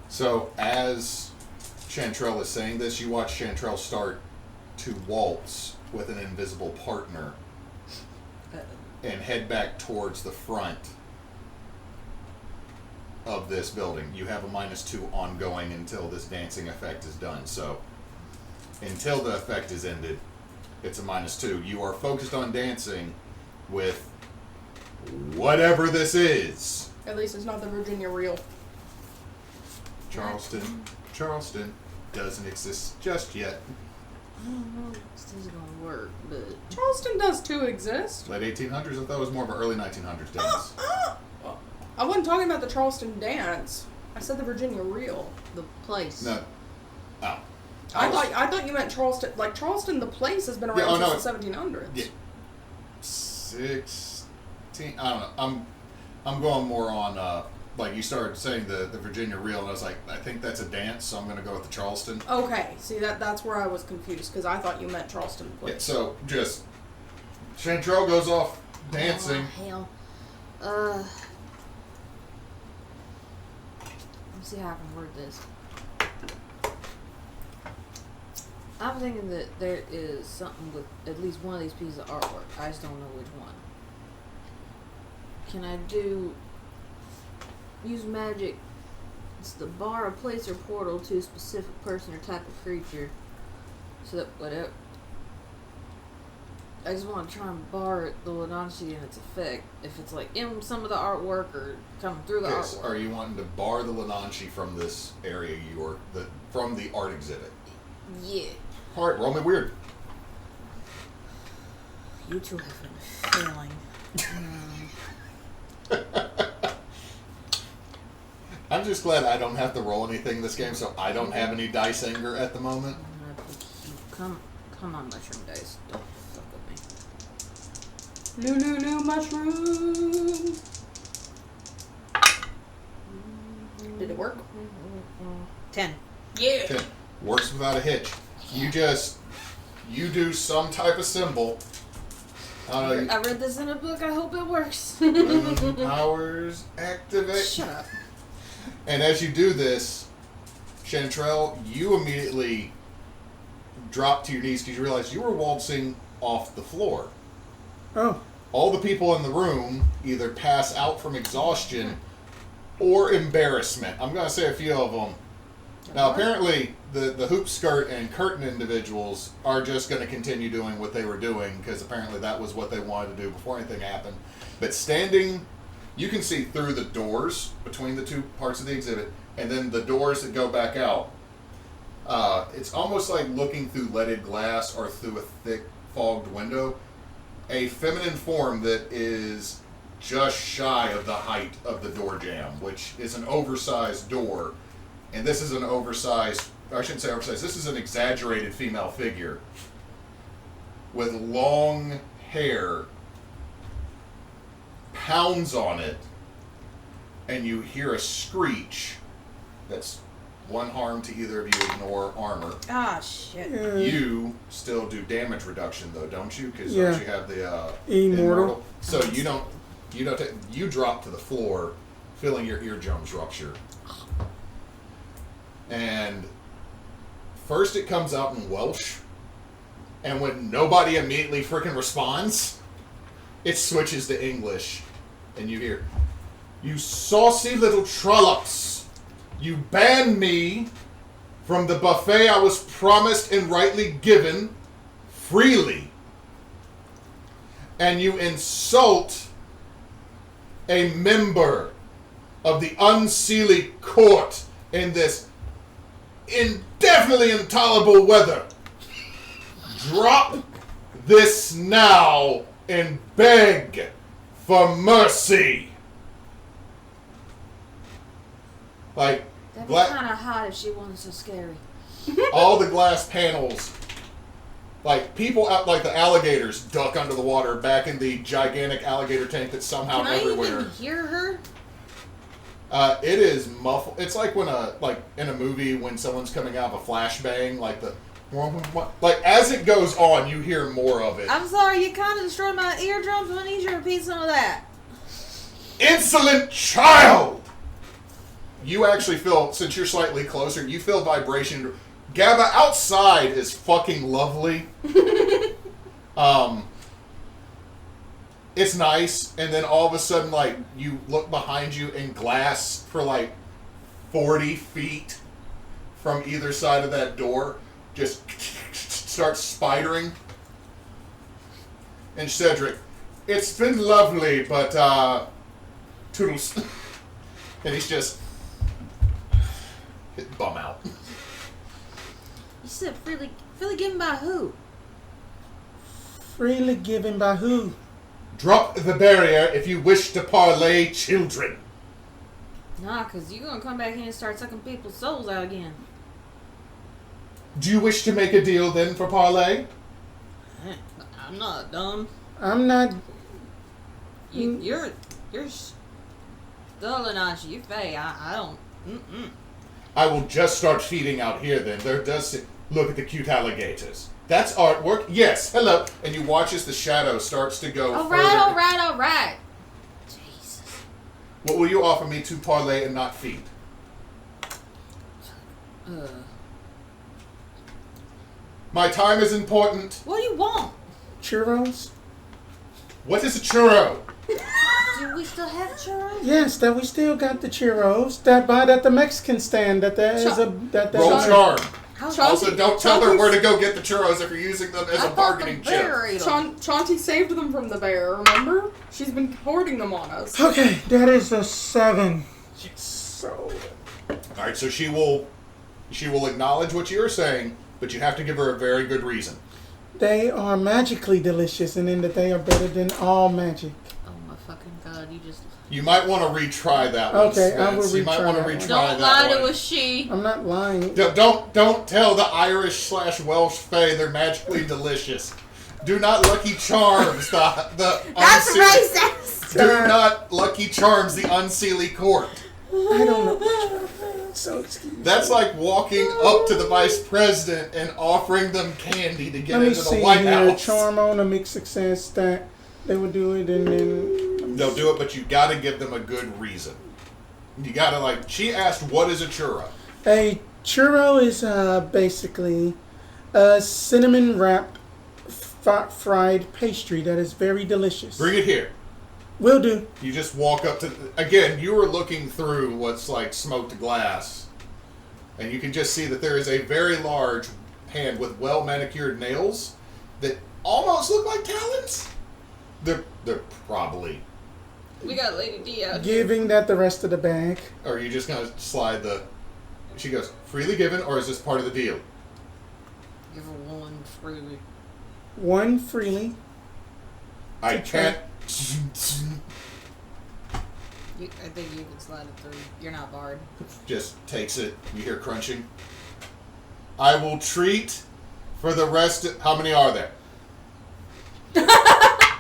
So as Chanterelle is saying this, you watch Chanterelle start to waltz with an invisible partner and head back towards the front of this building. You have a -2 ongoing until this dancing effect is done. So until the effect is ended, it's a -2. You are focused on dancing with whatever this is. At least it's not the Virginia reel. Charleston doesn't exist just yet. I don't know if this is going to work, but... Charleston does too exist. Late 1800s, I thought it was more of an early 1900s dance. I wasn't talking about the Charleston dance. I said the Virginia reel. The place. No. Oh. I thought you meant Charleston. Like Charleston, the place has been around since the 1700s. Yeah. 16. I don't know. I'm going more on like you started saying the Virginia reel, and I was like, I think that's a dance, so I'm going to go with the Charleston. Okay, see that's where I was confused because I thought you meant Charleston the place. Yeah. So just Chanterelle goes off dancing. Oh, hell. Let's see how I can word this. I'm thinking that there is something with at least one of these pieces of artwork. I just don't know which one. Can I use magic? It's the bar, a place, or portal to a specific person or type of creature. So that whatever. I just want to try and bar the Lananshi and its effect. If it's like in some of the artwork or coming through the artwork. Are you wanting to bar the Lananshi from this area from the art exhibit? Yeah. Alright, roll me weird. You two have been failing. I'm just glad I don't have to roll anything this game, so I don't have any dice anger at the moment. I'm gonna put you, come on, mushroom dice. Don't fuck with me. Lulu mushroom. Did it work? 10. Yeah. 10. Works without a hitch. You do some type of symbol. I read this in a book. I hope it works. Powers activate. Shut up. And as you do this, Chanterelle, you immediately drop to your knees because you realize you were waltzing off the floor. Oh. All the people in the room either pass out from exhaustion or embarrassment. I'm going to say a few of them. Now, apparently, the hoop skirt and curtain individuals are just going to continue doing what they were doing because apparently that was what they wanted to do before anything happened. But standing, you can see through the doors between the two parts of the exhibit and then the doors that go back out. It's almost like looking through leaded glass or through a thick fogged window. a feminine form that is just shy of the height of the door jamb, which is an oversized door. And this is an oversized, I shouldn't say oversized, this is an exaggerated female figure with long hair, pounds on it, and you hear a screech that's one harm to either of you ignore armor. Ah, shit. You still do damage reduction though, don't you? Because Yeah. don't you have the Immortal. So you don't you drop to the floor, feeling your eardrums rupture. And first it comes out in Welsh, and when nobody immediately freaking responds, it switches to English, and you hear, "You saucy little trollops! You banned me from the buffet I was promised and rightly given freely. And you insult a member of the unseelie court in this indefinitely intolerable weather. Drop this now and beg for mercy." Like, That'd be kind of hot if she wasn't so scary. all the glass panels, like people out, like the alligators duck under the water back in the gigantic alligator tank that's somehow Can I everywhere. even hear her? It is muffled. It's like when in a movie when someone's coming out of a flashbang, like like as it goes on, you hear more of it. I'm sorry, you kind of destroyed my eardrums. I need you to repeat some of that. Insolent child! You actually feel, since you're slightly closer, you feel vibration. Gabba, outside is fucking lovely. It's nice, and then all of a sudden, like, you look behind you and glass for like 40 feet from either side of that door just starts spidering. And Cedric, "It's been lovely, but toodles." And he's just bum out. You said freely given by who? Freely given by who? Drop the barrier if you wish to parlay, children. Nah, because you're going to come back here and start sucking people's souls out again. Do you wish to make a deal then for parlay? I'm not dumb. I'm not. You're dull and ashy. You fey. I don't. I will just start feeding out here then. There does look at the cute alligators. That's artwork. Yes. Hello. And you watch as the shadow starts to go. All further. right. Jesus. What will you offer me to parlay and not feed? My time is important. What do you want? Churros? What is a churro? Do we still have churros? Yes, that we still got the churros that bought at the Mexican stand. That there is Roll charm. How's Also, don't tell her where to go get the churros if you're using them as a bargaining chip. Chaunty saved them from the bear, remember? She's been hoarding them on us. Okay, that is a 7. So. Alright, so she will acknowledge what you're saying, but you have to give her a very good reason. They are magically delicious, and in that they are better than all magic. Oh my fucking god! You might want to retry that one. Okay, Spence. I will You might retry want to that one. retry Don't that lie one. to a she. I'm not lying. Don't tell the Irish/Welsh fae they're magically delicious. Do not Lucky Charms the That's unseelie- racist. Do not Lucky Charms the unseelie court. I don't know. So excuse me. That's like walking up to the vice president and offering them candy to get Let me into the see White here. House. Charm on a mixed success that they would do it, and then They'll do it, but you got to give them a good reason. You got to She asked, "What is a churro?" a churro is basically a cinnamon wrapped fried pastry that is very delicious. Bring it here. Will do. You just walk up to... Again, you were looking through what's like smoked glass. And you can just see that there is a very large hand with well-manicured nails that almost look like talons. They're probably... We got Lady D out here. Giving that the rest of the bag. Or are you just going to slide the... She goes, "Freely given, or is this part of the deal?" Give her one freely. One freely. I can't. I think you can slide it through. You're not barred. Just takes it. You hear crunching. I will treat for the rest of... How many are there?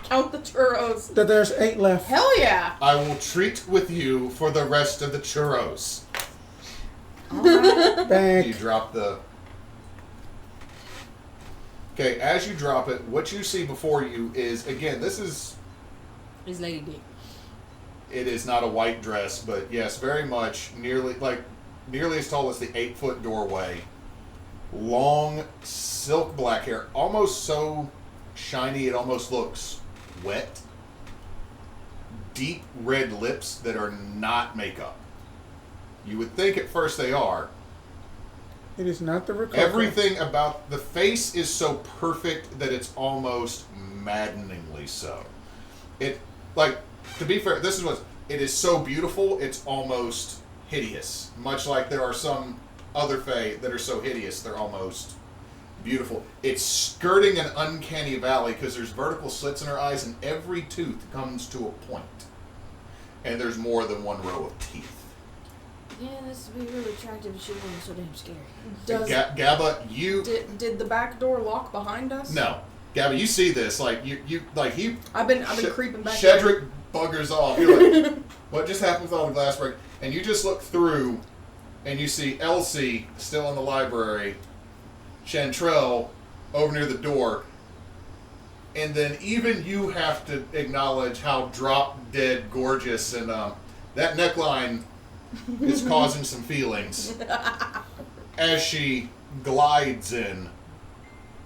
Count the churros. That there's 8 left. Hell yeah. I will treat with you for the rest of the churros. Back. You drop the... Okay, as you drop it, what you see before you is, again, this is... Is Lady D. It is not a white dress, but yes, very much nearly as tall as the 8-foot doorway. Long silk black hair, almost so shiny it almost looks wet. Deep red lips that are not makeup. You would think at first they are. It is not the Rococo. Everything about the face is so perfect that it's almost maddeningly so. It, like, to be fair, this is what it is so beautiful, it's almost hideous. Much like there are some other fae that are so hideous, they're almost beautiful. It's skirting an uncanny valley because there's vertical slits in her eyes and every tooth comes to a point. And there's more than one row of teeth. Yeah, this would be really attractive if she wasn't so damn scary. Does Gabba, you... Did the back door lock behind us? No. Gabba, you see this. Like, you like, he... I've been creeping back. Shedrick buggers off. You're like, what just happened with all the glass break? And you just look through, and you see Elsie still in the library, Chanterelle over near the door, and then even you have to acknowledge how drop-dead gorgeous, and that neckline is causing some feelings as she glides in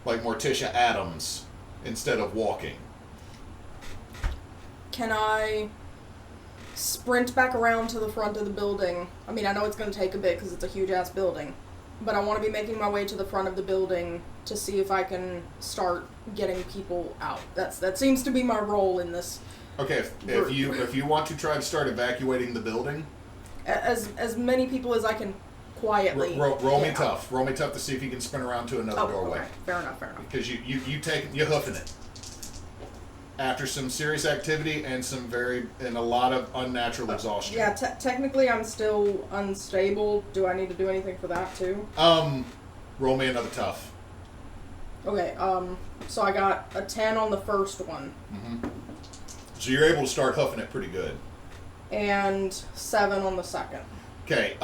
like Morticia Adams instead of walking. Can I sprint back around to the front of the building? I mean, I know it's going to take a bit because it's a huge-ass building, but I want to be making my way to the front of the building to see if I can start getting people out. That seems to be my role in this. Okay, if you want to try to start evacuating the building, as many people as I can quietly. roll me get out. tough. Roll me tough to see if you can spin around to another doorway. Okay. Fair enough. Because you're hoofing it. After some serious activity and a lot of unnatural exhaustion. Yeah, technically I'm still unstable. Do I need to do anything for that too? Roll me another tough. Okay, so I got a 10 on the first one. Mm-hmm. So you're able to start hoofing it pretty good. And 7 on the second. Okay,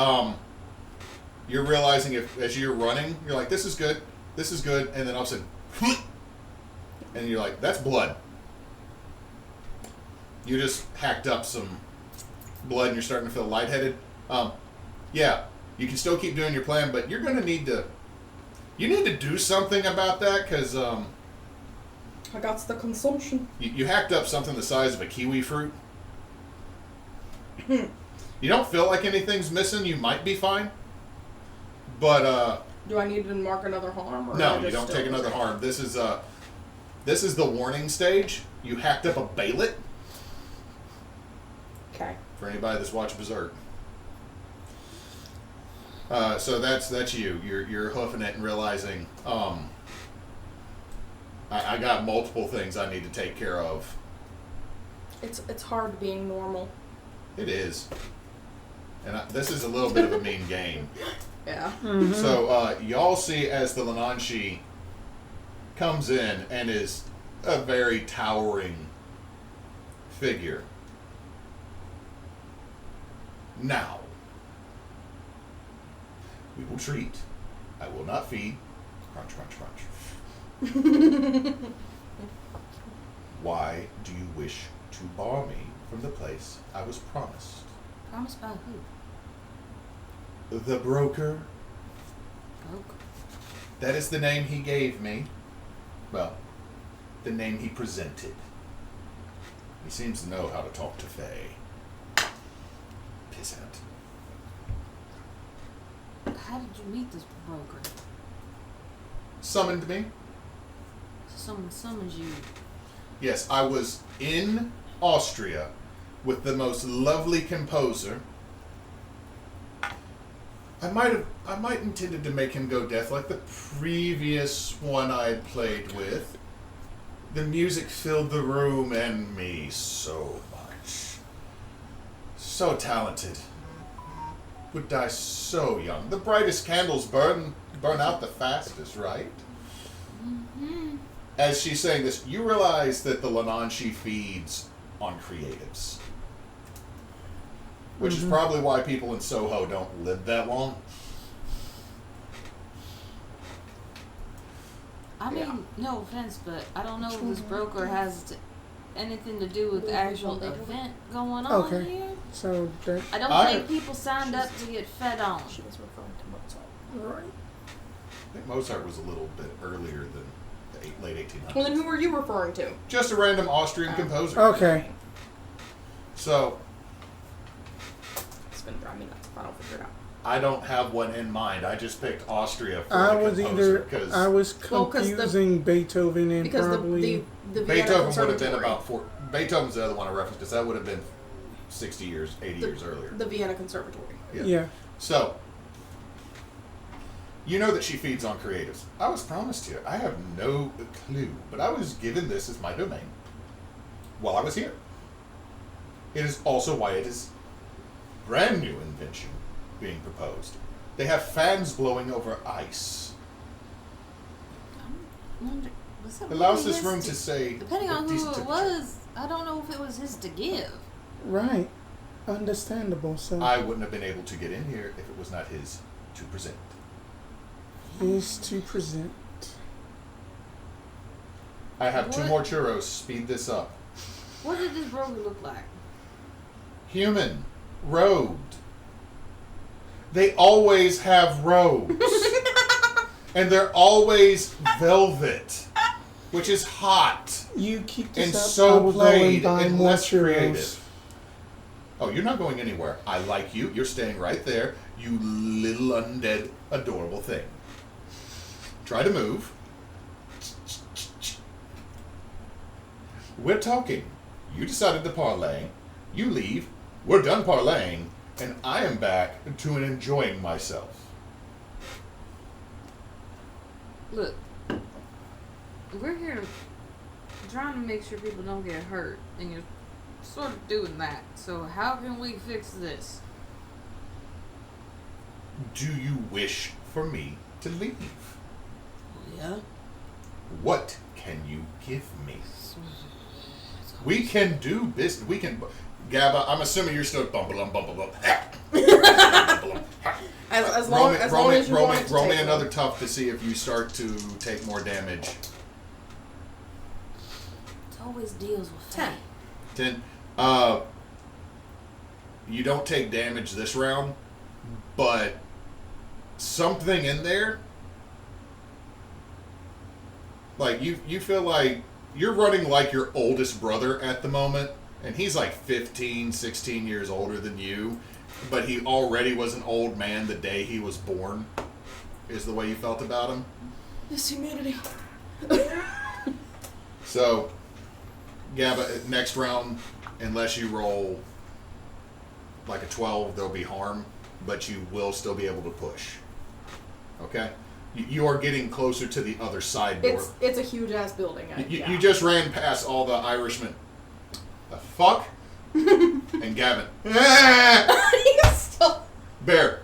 you're realizing as you're running, you're like, this is good, and then all of a sudden, and you're like, that's blood. You just hacked up some blood and you're starting to feel lightheaded. Yeah, you can still keep doing your plan, but you're going to need to do something about that because I got the consumption. you hacked up something the size of a kiwi fruit. You don't feel like anything's missing. You might be fine. But, do I need to mark another harm? Or no, you don't take another harm. This is the warning stage. You hacked up a Baelet. Okay. For anybody that's watched Berserk. So that's you. You're hoofing it and realizing, I got multiple things I need to take care of. It's hard being normal. It is. And this is a little bit of a mean game. Yeah. Mm-hmm. So y'all see as the Lananshi comes in and is a very towering figure. Now, we will treat. I will not feed. Crunch, crunch, crunch. Why do you wish to bar me from the place I was promised? Promised by who? The broker. Broker. That is the name he gave me. Well, the name he presented. He seems to know how to talk to Faye. Pissant. How did you meet this broker? Summoned me. Someone summons you. Yes, I was in Austria with the most lovely composer. I might intended to make him go deaf like the previous one I played with. The music filled the room and me so much. So talented. Would die so young. The brightest candles burn out the fastest, right? Mm-hmm. As she's saying this, you realize that the Lananshi feeds on creatives. Which is probably why people in Soho don't live that long. I mean, no offense, but I don't know if this broker has anything to do with the actual event going on here. So that, I don't think people signed up to get fed on. She was referring to Mozart. right. I think Mozart was a little bit earlier than the late 1800s. Well, then who were you referring to? Just a random Austrian composer. Okay. So, It's gonna drive me nuts if I don't figure it out. I don't have one in mind. I just picked Austria for I the was composer because I was 'cause the- confusing Beethoven and Because probably the Vienna Beethoven would have been Conservatory- about Beethoven's the other one I referenced because that would have been 60 years, 80 years earlier. the Vienna Conservatory. yeah. So, you know that she feeds on creatives. I was promised here. I have no clue, but I was given this as my domain while I was here. It is also why it is brand new invention being proposed. They have fans blowing over ice. Was that It allows really this room his to say Depending a on who decent it temperature. was, I don't know if it was his to give. Right. Understandable. So I wouldn't have been able to get in here if it was not his to present. is to present. I have two What? more churros. Speed this up. What did this broker look like? Human. Robed. They always have robes. And they're always velvet. Which is hot. You keep this And up. I so will go and played buy and more less churros. creative. Oh, you're not going anywhere. I like you. You're staying right there. You little undead, adorable thing. Try to move. We're talking. You decided to parlay. You leave. We're done parlaying. And I am back to enjoying myself. Look, we're here trying to make sure people don't get hurt, and you're sort of doing that. So how can we fix this? Do you wish for me to leave? Yeah. What can you give me? We can do business. We can. Gabba, I'm assuming you're still bumble. As long as you want it to roll me take another one. tough to see if you start to take more damage. It always deals with 10. 10. You don't take damage this round, but something in there, like you feel like you're running like your oldest brother at the moment, and he's like 15, 16 years older than you, but he already was an old man the day he was born, is the way you felt about him. This humanity. So, Gabba, next round, unless you roll like a 12, there'll be harm, but you will still be able to push. Okay? You are getting closer to the other side door. It's a huge ass building. You just ran past all the Irishmen. The fuck? And Gavin. He's still. Bear.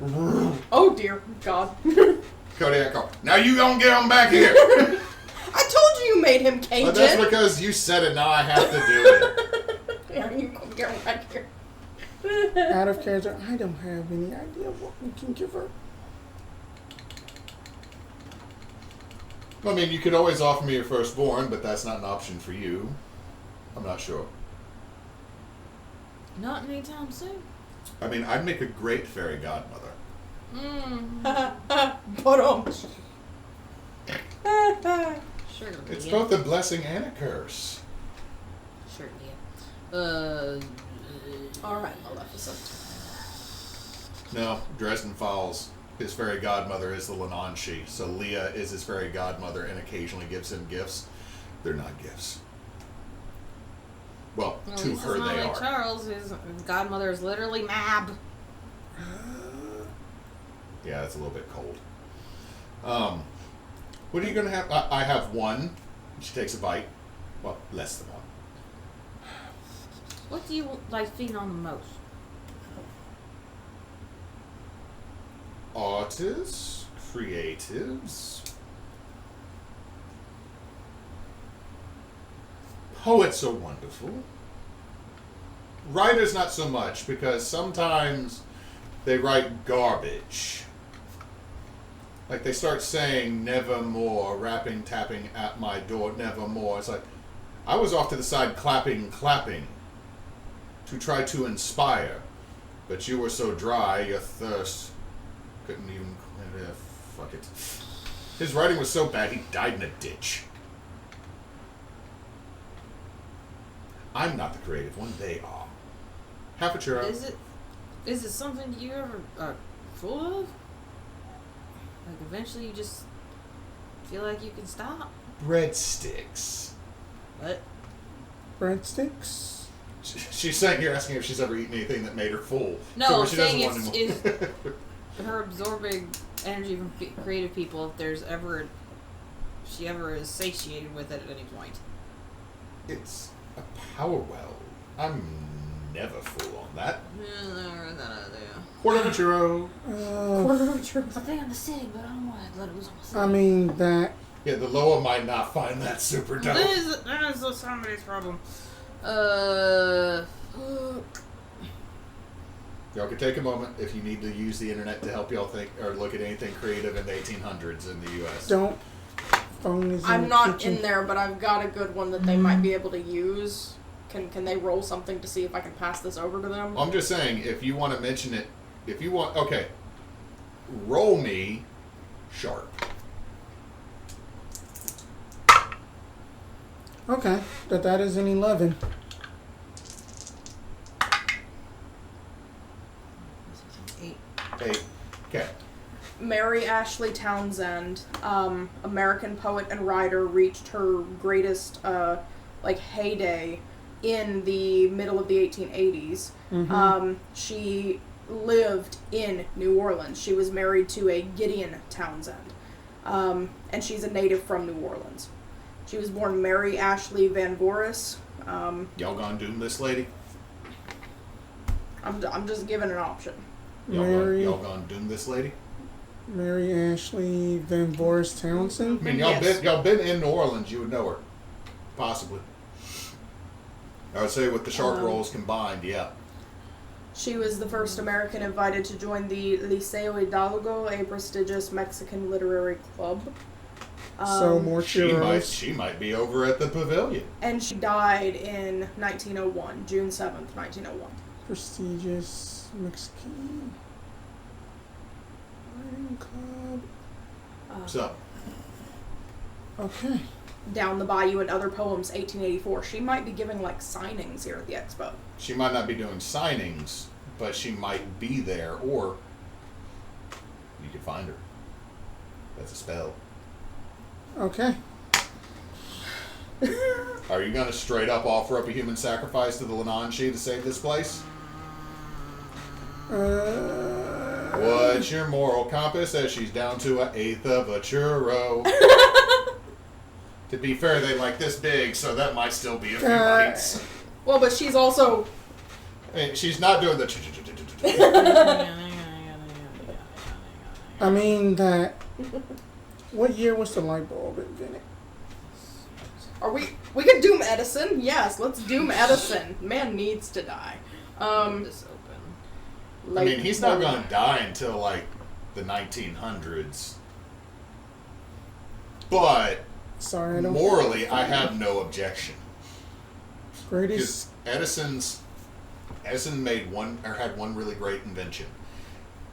Oh dear God. Kodiak car. Now you gonna get him back here. I told you made him Cajun. But that's because you said it, now I have to do it. Yeah, you can get him back here. Out of character, I don't have any idea what we can give her. I mean, you could always offer me your firstborn, but that's not an option for you. I'm not sure. Not anytime soon. I mean, I'd make a great fairy godmother. But Sure. It's yeah. both a blessing and a curse. Sure. Yeah. all right, Maleficent. No, Dresden Falls, his fairy godmother is the Lananshi, so Leah is his fairy godmother and occasionally gives him gifts. They're not gifts. Well, At to least her it's not they like are. Charles, his godmother is literally Mab. Yeah, it's a little bit cold. What are you going to have? I have one. She takes a bite. Well, less than one. What do you like feeding on the most? Artists, creatives, poets are wonderful. Writers not so much, because sometimes they write garbage. Like they start saying nevermore, rapping, tapping at my door, nevermore. It's like, I was off to the side clapping to try to inspire, but you were so dry, your thirst couldn't even, fuck it. His writing was so bad he died in a ditch. I'm not the creative one, they are. Half a churro. Is it something you ever are full of? Like eventually you just feel like you can stop? Breadsticks. What? Breadsticks? She's saying you're asking if she's ever eaten anything that made her full. No, So I'm she saying doesn't want it's anymore. her absorbing energy from creative people. If there's ever she ever is satiated with it at any point. It's a power well. I'm never full on that. Yeah, never had that idea. Quarter of a churro. It's a thing in the city, but I don't want to let it loose on the city. I mean that. Yeah, the Loa might not find that super dope. That is somebody's problem. Y'all can take a moment if you need to use the internet to help y'all think or look at anything creative in the 1800s in the U.S. Don't. Phone is in I'm the not kitchen. in there, but I've got a good one that they might be able to use. Can they roll something to see if I can pass this over to them? I'm just saying, if you want to mention it, if you want, okay, roll me sharp. Okay, that is an 11. Hey, okay. Mary Ashley Townsend, American poet and writer, reached her greatest heyday in the middle of the 1880s. She lived in New Orleans. She was married to a Gideon Townsend, and she's a native from New Orleans. She was born Mary Ashley Van Voris. Y'all gonna doom this lady? I'm just giving an option. Y'all gonna doom this lady? Mary Ashley Van Voris Townsend. I mean, Yes. y'all been in New Orleans, you would know her, possibly. I would say with the sharp rolls combined, yeah. She was the first American invited to join the Liceo Hidalgo, a prestigious Mexican literary club. So more churros. She might be over at the pavilion. And she died in 1901, June 7th, 1901. Prestigious Mexican writing club. So, Okay. Down the Bayou and Other Poems, 1884. She might be giving like signings here at the expo. she might not be doing signings, but she might be there, or you could find her. That's a spell. Okay. Are you going to straight up offer up a human sacrifice to the Lananshi to save this place? What's your moral compass as she's down to an eighth of a churro? To be fair, they like this big, so that might still be a few bites. Well, but she's also... I mean, she's not doing the... I mean that. What year was the light bulb invented? Are we could doom Edison? Yes, let's doom Edison. Man needs to die. This open. I mean, he's not going to die until, like, the 1900s. But... Sorry, I don't. morally, I have no objection. Greatest. Because Edison made had one really great invention,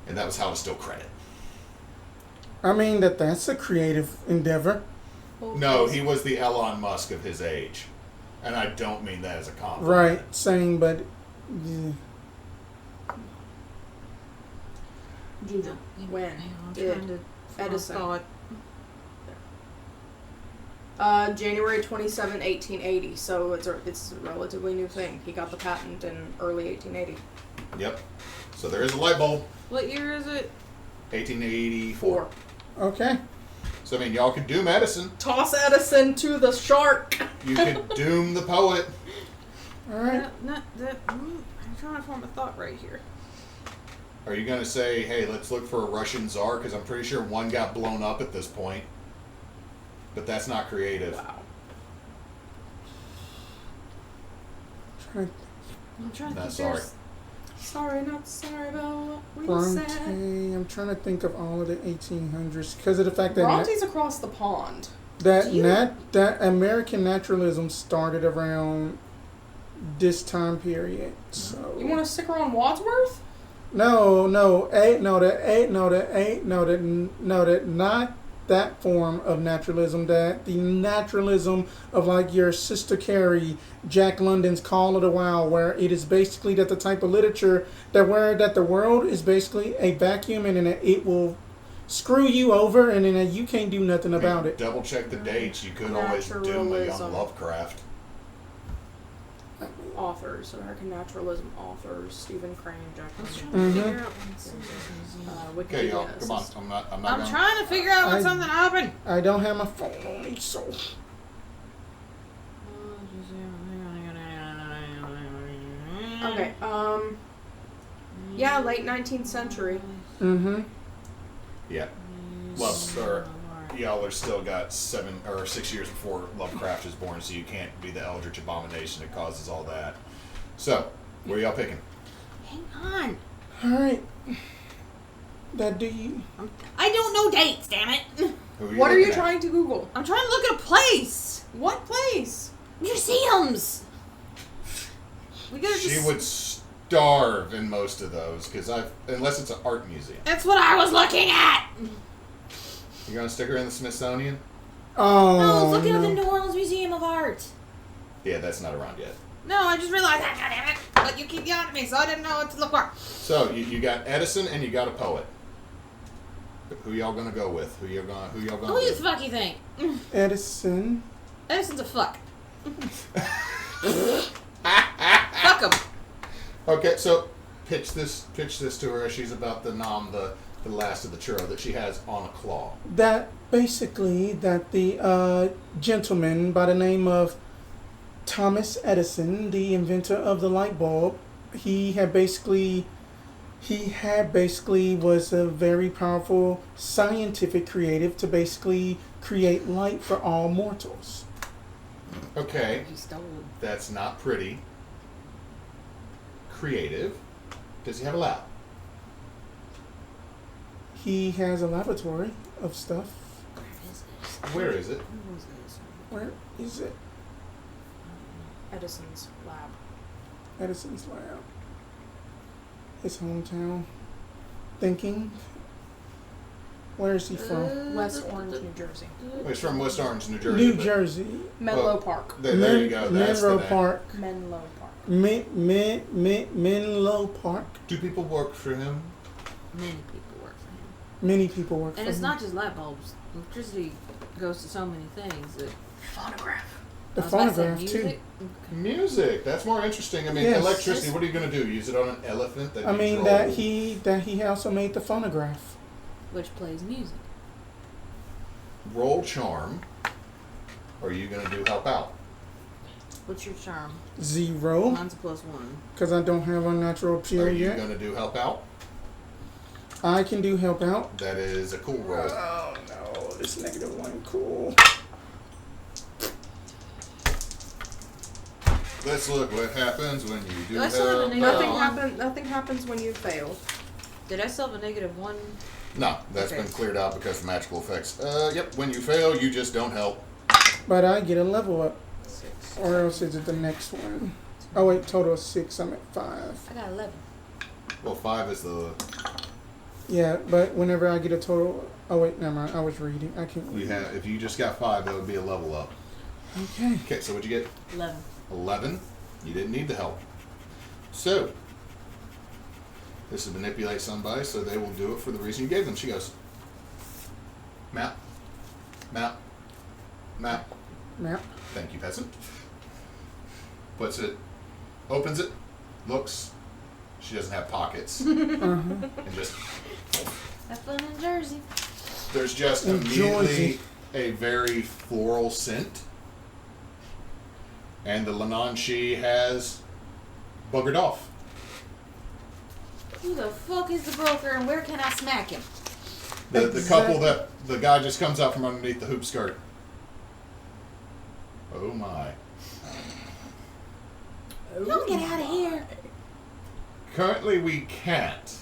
and that was how to steal credit. I mean that's a creative endeavor. No, he was the Elon Musk of his age, and I don't mean that as a compliment. Right, same, but. Yeah. When I'm did trying to Edison? thought. January 27, 1880. So it's a relatively new thing. He got the patent in early 1880. Yep. So there is a light bulb. What year is it? 1884. Okay. So, I mean, y'all could doom Edison. Toss Edison to the shark. You could doom the poet. Alright. I'm trying to form a thought right here. Are you going to say, hey, let's look for a Russian czar? Because I'm pretty sure one got blown up at this point. But that's not creative. Wow. I'm trying to No, think. sorry. Sorry, not sorry about what we Bronte. said. I'm trying to think of all of the 1800s because of the fact that Bronte's across the pond. that American naturalism started around this time period. So You want to stick around Wadsworth? not that form of naturalism. That the naturalism of like your Sister Carrie, Jack London's Call of the Wild, where it is basically that the type of literature that the world is basically a vacuum and then it will screw you over and then you can't do nothing about it. Double check the dates. You could always doom a young Naturalism. Lovecraft. Authors, American naturalism authors, Stephen Crane, Jack I was London. trying to figure out when Okay, y'all, Wikipedia come on. says- I'm not I'm gonna... trying to figure out when I- something happened. I don't have my phone on me, so Okay, yeah, late 19th century. Yeah. Y'all are still got 7 or 6 years before Lovecraft is born, so you can't be the Eldritch Abomination that causes all that. So, where y'all picking? Hang on. all right. That do you? I don't know dates, damn it. Who What are you looking at? trying to Google? I'm trying to look at a place. What place? Museums. We gotta She just... would starve in most of those, because unless it's an art museum. That's what I was looking at. You gonna stick her in the Smithsonian? Oh, No, I was looking at the New Orleans Museum of Art. Yeah, that's not around yet. No, I just realized that, goddammit. But you keep yelling at me, so I didn't know what to look for. So you got Edison and you got a poet. Who y'all gonna go with? Who y'all gonna Who the do? fuck you think? Edison. Edison's a fuck. Fuck him. Okay, so pitch this to her as she's about to nom the last of the churro that she has on a claw. That basically that the gentleman by the name of Thomas Edison, the inventor of the light bulb, he had basically was a very powerful scientific creative to basically create light for all mortals. Okay, He stole him. that's not pretty. Creative. Does he have a lab? He has a laboratory of stuff. Where is it? Where is it? Edison's lab. Edison's lab. His hometown. Thinking. Where is he from? West Orange, New Jersey. Oh, he's from West Orange, New Jersey. New but Jersey. Menlo Well, Park. There you go. That's the Menlo name. Park. Menlo Park. Menlo Park. Do people work for him? Many people work for him. Many people work for And it's him. not just light bulbs. Electricity goes to so many things. That Phonograph. The I was about to say phonograph too. music. Music. That's more interesting. I mean, Yes. electricity. What are you going to do? Use it on an elephant? I mean that he also made the phonograph. Which plays music. Roll charm. Or are you going to do help out? What's your charm? 0, Mine's a +1. because I don't have unnatural Are appeal you yet. going to do help out? I can do help out. That is a cool roll. Oh no, this -1 cool. Let's look what happens when you do I still have a help negative out. Nothing happens when you fail. Did I still have a -1? No, that's Okay. been cleared out because of magical effects. Yep, when you fail, you just don't help. But I get a level up, 6. or else is it the next one? Oh wait, total of 6. I'm at 5. I got 11. Well, 5 is the... Yeah, but whenever I get a total, oh wait, never mind. I was reading. I can't read. If you just got 5, that would be a level up. Okay. Okay, so what'd you get? 11. 11. You didn't need the help. So, this is manipulate somebody, so they will do it for the reason you gave them. She goes, map, map, map. Map. Thank you, peasant. Puts it, opens it, looks. She doesn't have pockets. And just, Have fun in Jersey. There's just New immediately Jersey. a very floral scent. And the Lenon she has buggered off. Who the fuck is the broker and where can I smack him? The couple that the guy just comes out from underneath the hoop skirt. Oh my. Don't get out of here. Currently we can't.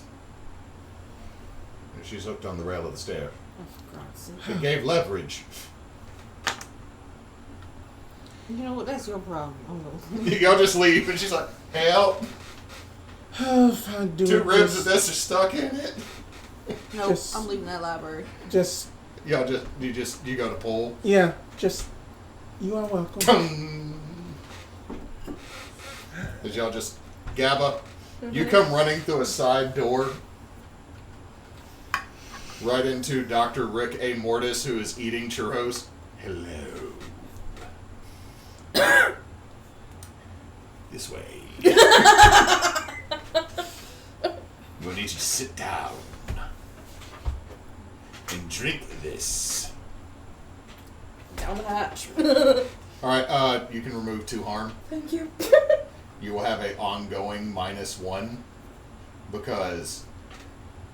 And she's hooked on the rail of the stair. Oh, for God's sake. It gave leverage. You know what? That's your problem. I'm going. Y'all just leave and she's like, help. If I do Two it, ribs just, of this are stuck in it. Nope, Just- I'm leaving that library. just, Y'all you go to pull. yeah, just, you are welcome. Did y'all just Gabba? You come running through a side door right into Dr. Rick A. Mortis, who is eating churros. Hello. This way. We'll need you to sit down and drink this. Down the hatch. Alright, you can remove 2 harm. Thank you. You will have a ongoing -1 because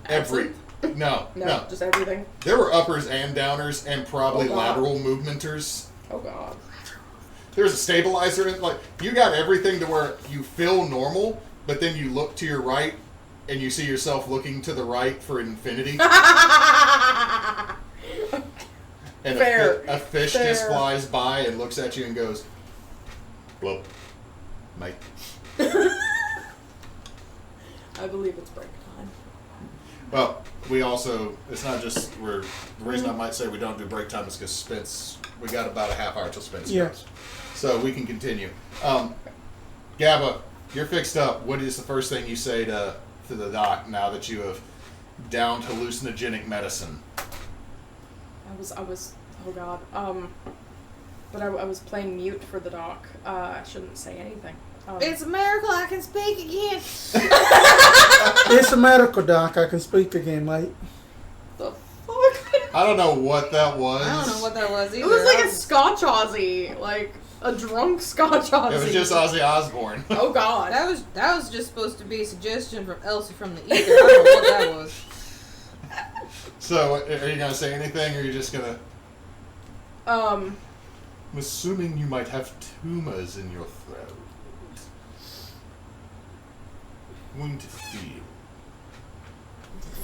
every no, just everything. there were uppers and downers and probably Oh, God. lateral movementers. Oh god. There's a stabilizer in, like, you got everything to where you feel normal, but then you look to your right and you see yourself looking to the right for infinity. And Fair. a fish Fair. just flies by and looks at you and goes, "Blub, mate." I believe it's break time. Well, we also, it's not just, the reason I might say we don't do break time is because Spence, we got about a half hour till Spence Yeah. goes. So we can continue. Gabba, you're fixed up. What is the first thing you say to the doc now that you have downed hallucinogenic medicine? I was, oh god. But I was playing mute for the doc. I shouldn't say anything. It's a miracle I can speak again. It's a medical doc. I can speak again, mate. The fuck? I don't know what that was. I don't know what that was either. It was like I a Scotch Aussie, like a drunk Scotch Aussie. It was just Ozzy Osbourne. Oh god. that was just supposed to be a suggestion from Elsie from the Ether. I don't know what that was. So, are you going to say anything, or are you just going to... I'm assuming you might have tumors in your throat. Going to feel.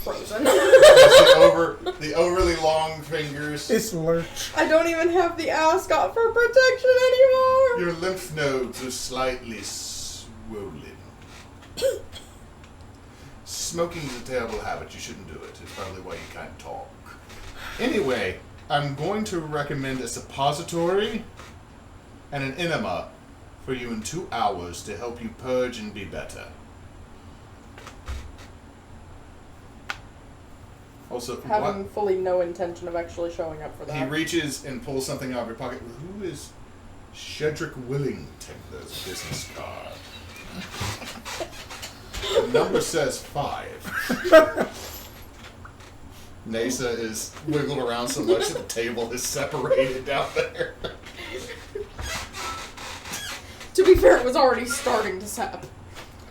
Frozen. the overly long fingers. It's lurch. I don't even have the ascot for protection anymore. Your lymph nodes are slightly swollen. Smoking is a terrible habit. You shouldn't do it. It's probably why you can't talk. Anyway, I'm going to recommend a suppository and an enema for you in 2 hours to help you purge and be better. Also, Having fully no intention of actually showing up for that. he reaches and pulls something out of your pocket. Who is Shedrick Willington? There's a business card. The number says 5. Neysa is wiggled around so much that the table is separated down there. To be fair, it was already starting to sap.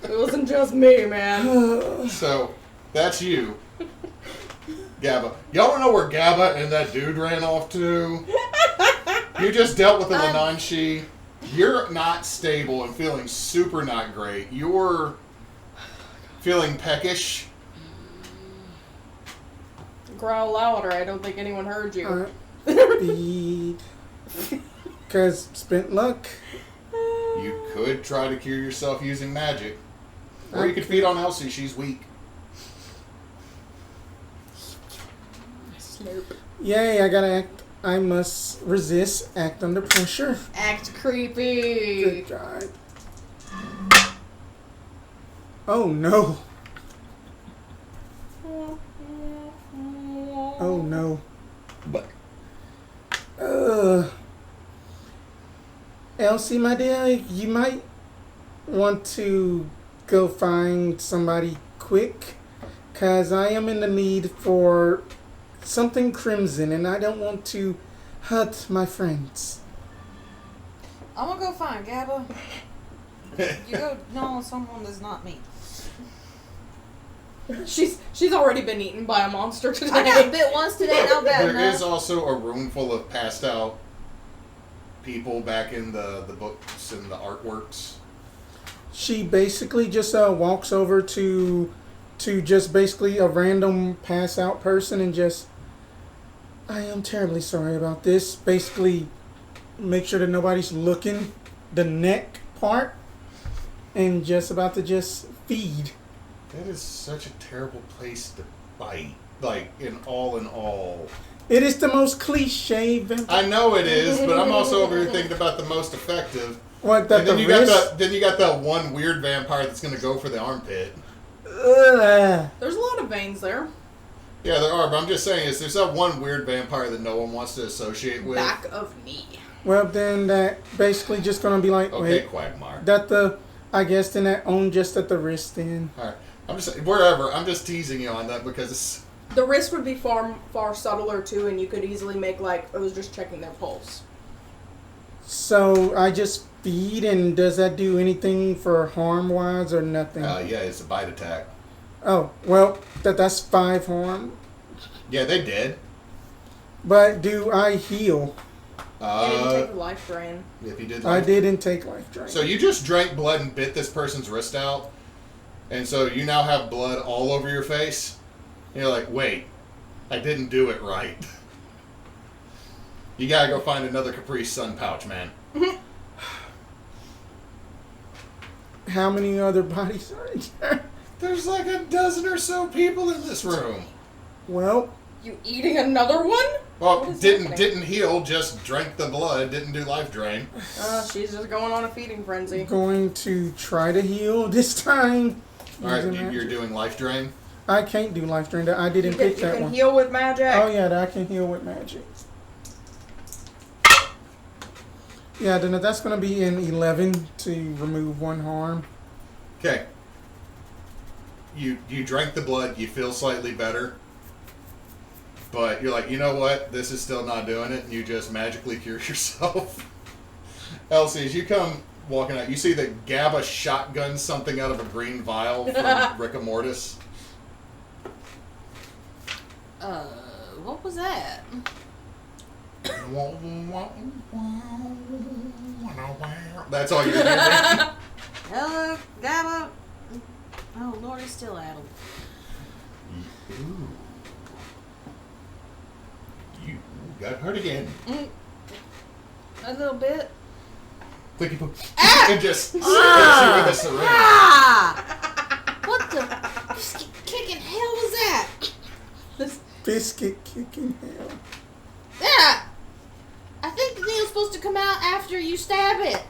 It wasn't just me, man. So, that's you. Gabba. Y'all don't know where Gabba and that dude ran off to? You just dealt with the Lananshi. You're not stable and feeling super not great. You're feeling peckish. Growl louder. I don't think anyone heard you. Bead. Because spent luck. You could try to cure yourself using magic. Or you could feed on Elsie. She's weak. Nope. Yay, I gotta act. I must resist, act under pressure. Act creepy. Good God. Oh no. Oh no. But Elsie, my dear, you might want to go find somebody quick, 'cause I am in the need for something crimson, and I don't want to hurt my friends. I'm gonna go find Gabba. You go know someone that's not me. She's already been eaten by a monster today. I got bit once today, not bad There enough. is also a room full of passed out people back in the books and the artworks. She basically just walks over to just basically a random pass out person and just, I am terribly sorry about this. Basically, make sure that nobody's looking, the neck part, and just about to just feed. That is such a terrible place to bite. Like, in all. It is the most cliche vampire. I know it is, but I'm also over here thinking about the most effective. What, that And then the you wrist? got that one weird vampire that's going to go for the armpit. There's a lot of veins there. Yeah, there are, but I'm just saying there's that one weird vampire that no one wants to associate with. Back of knee. Well, then that basically just gonna be like, Okay, wait, Quagmire. I guess then that own just at the wrist then. All right, I'm just teasing you on that because it's, The wrist would be far subtler too, and you could easily make like it was just checking their pulse. So I just feed, and does that do anything for harm wise or nothing? yeah, it's a bite attack. Oh, well, that's 5 harm. Yeah, they did. But do I heal? You didn't take a life drain. If you did, I didn't take life drain. So you just drank blood and bit this person's wrist out, and so you now have blood all over your face. And you're like, wait, I didn't do it right. You gotta go find another Capri Sun pouch, man. How many other bodies are in there? There's like a dozen or so people in this room. Well, You eating another one? Well, What is didn't happening? heal, just drank the blood, didn't do life drain. She's just going on a feeding frenzy. going to try to heal this time. All right, Using you're magic. doing life drain. I can't do life drain. I didn't You pick can, that you can one. heal with magic. Oh yeah, I can heal with magic. Yeah, then that's going to be an 11 to remove 1 harm. Okay. You drank the blood. You feel slightly better, but you're like, you know what? This is still not doing it. And you just magically cure yourself. Elsie, as you come walking out, you see that Gabba shotguns something out of a green vial from Rick and Mortis. What was that? That's all you're hearing. Hello, Gabba. Oh, Lord, he's still at him. Ooh. You got hurt again. A little bit. Clicky poop. And just stabs you with a syringe. Ah! What the kicking hell was that? Biscuit kicking hell. Yeah! I think the needle's supposed to come out after you stab it.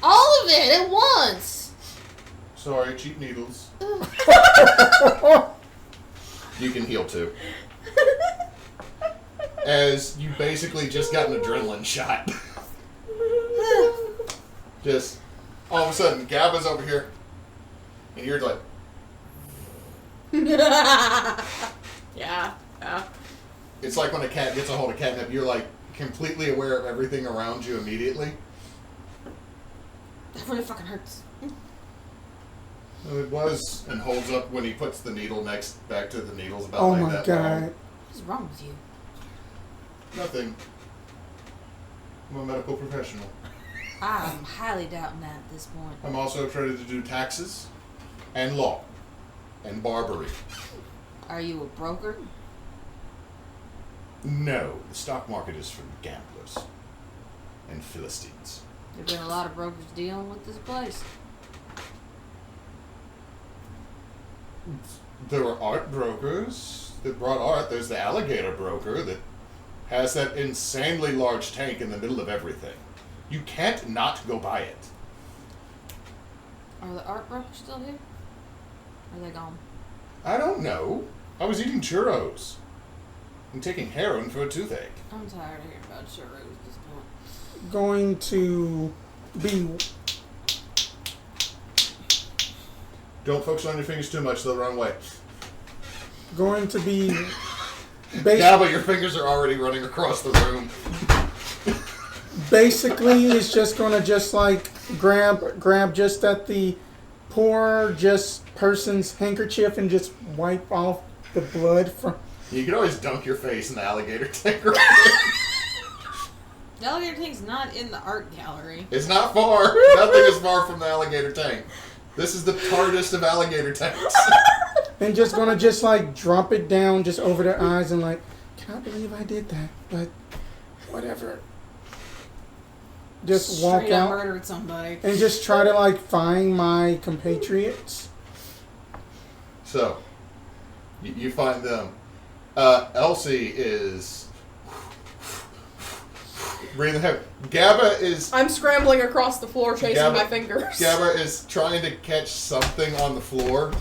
All of it at once. Sorry, cheap needles. You can heal too. As you basically just got an adrenaline shot. Just all of a sudden, Gabba's over here, and you're like, Yeah. it's like when a cat gets a hold of catnip, you're like completely aware of everything around you immediately. That really fucking hurts. Well, it was, and holds up when he puts the needle back to the needles about Oh like my that god. long. What's wrong with you? Nothing. I'm a medical professional. I'm highly doubting that at this point. I'm also accredited to do taxes, and law, and barbary. Are you a broker? No, the stock market is for gamblers and Philistines. There've been a lot of brokers dealing with this place. There are art brokers that brought art. There's the alligator broker that has that insanely large tank in the middle of everything. You can't not go buy it. Are the art brokers still here? Are they gone? I don't know. I was eating churros and taking heroin for a toothache. I'm tired of hearing about churros at this point. Going to be Don't focus on your fingers too much, they'll run away. going to be Gabba, your fingers are already running across the room. Basically, it's just gonna just like grab just at the poor person's handkerchief and just wipe off the blood from. You can always dunk your face in the alligator tank. The alligator tank's not in the art gallery. It's not far. Nothing is far from the alligator tank. This is the hardest of alligator tanks. And just gonna just like drop it down just over their eyes and like, can't believe I did that, but whatever. Just walk Straight up out murdered somebody. and just try to like find my compatriots. So, you find them. Elsie is breathing heavy. Gabba is. I'm scrambling across the floor chasing my fingers. Gabba is trying to catch something on the floor.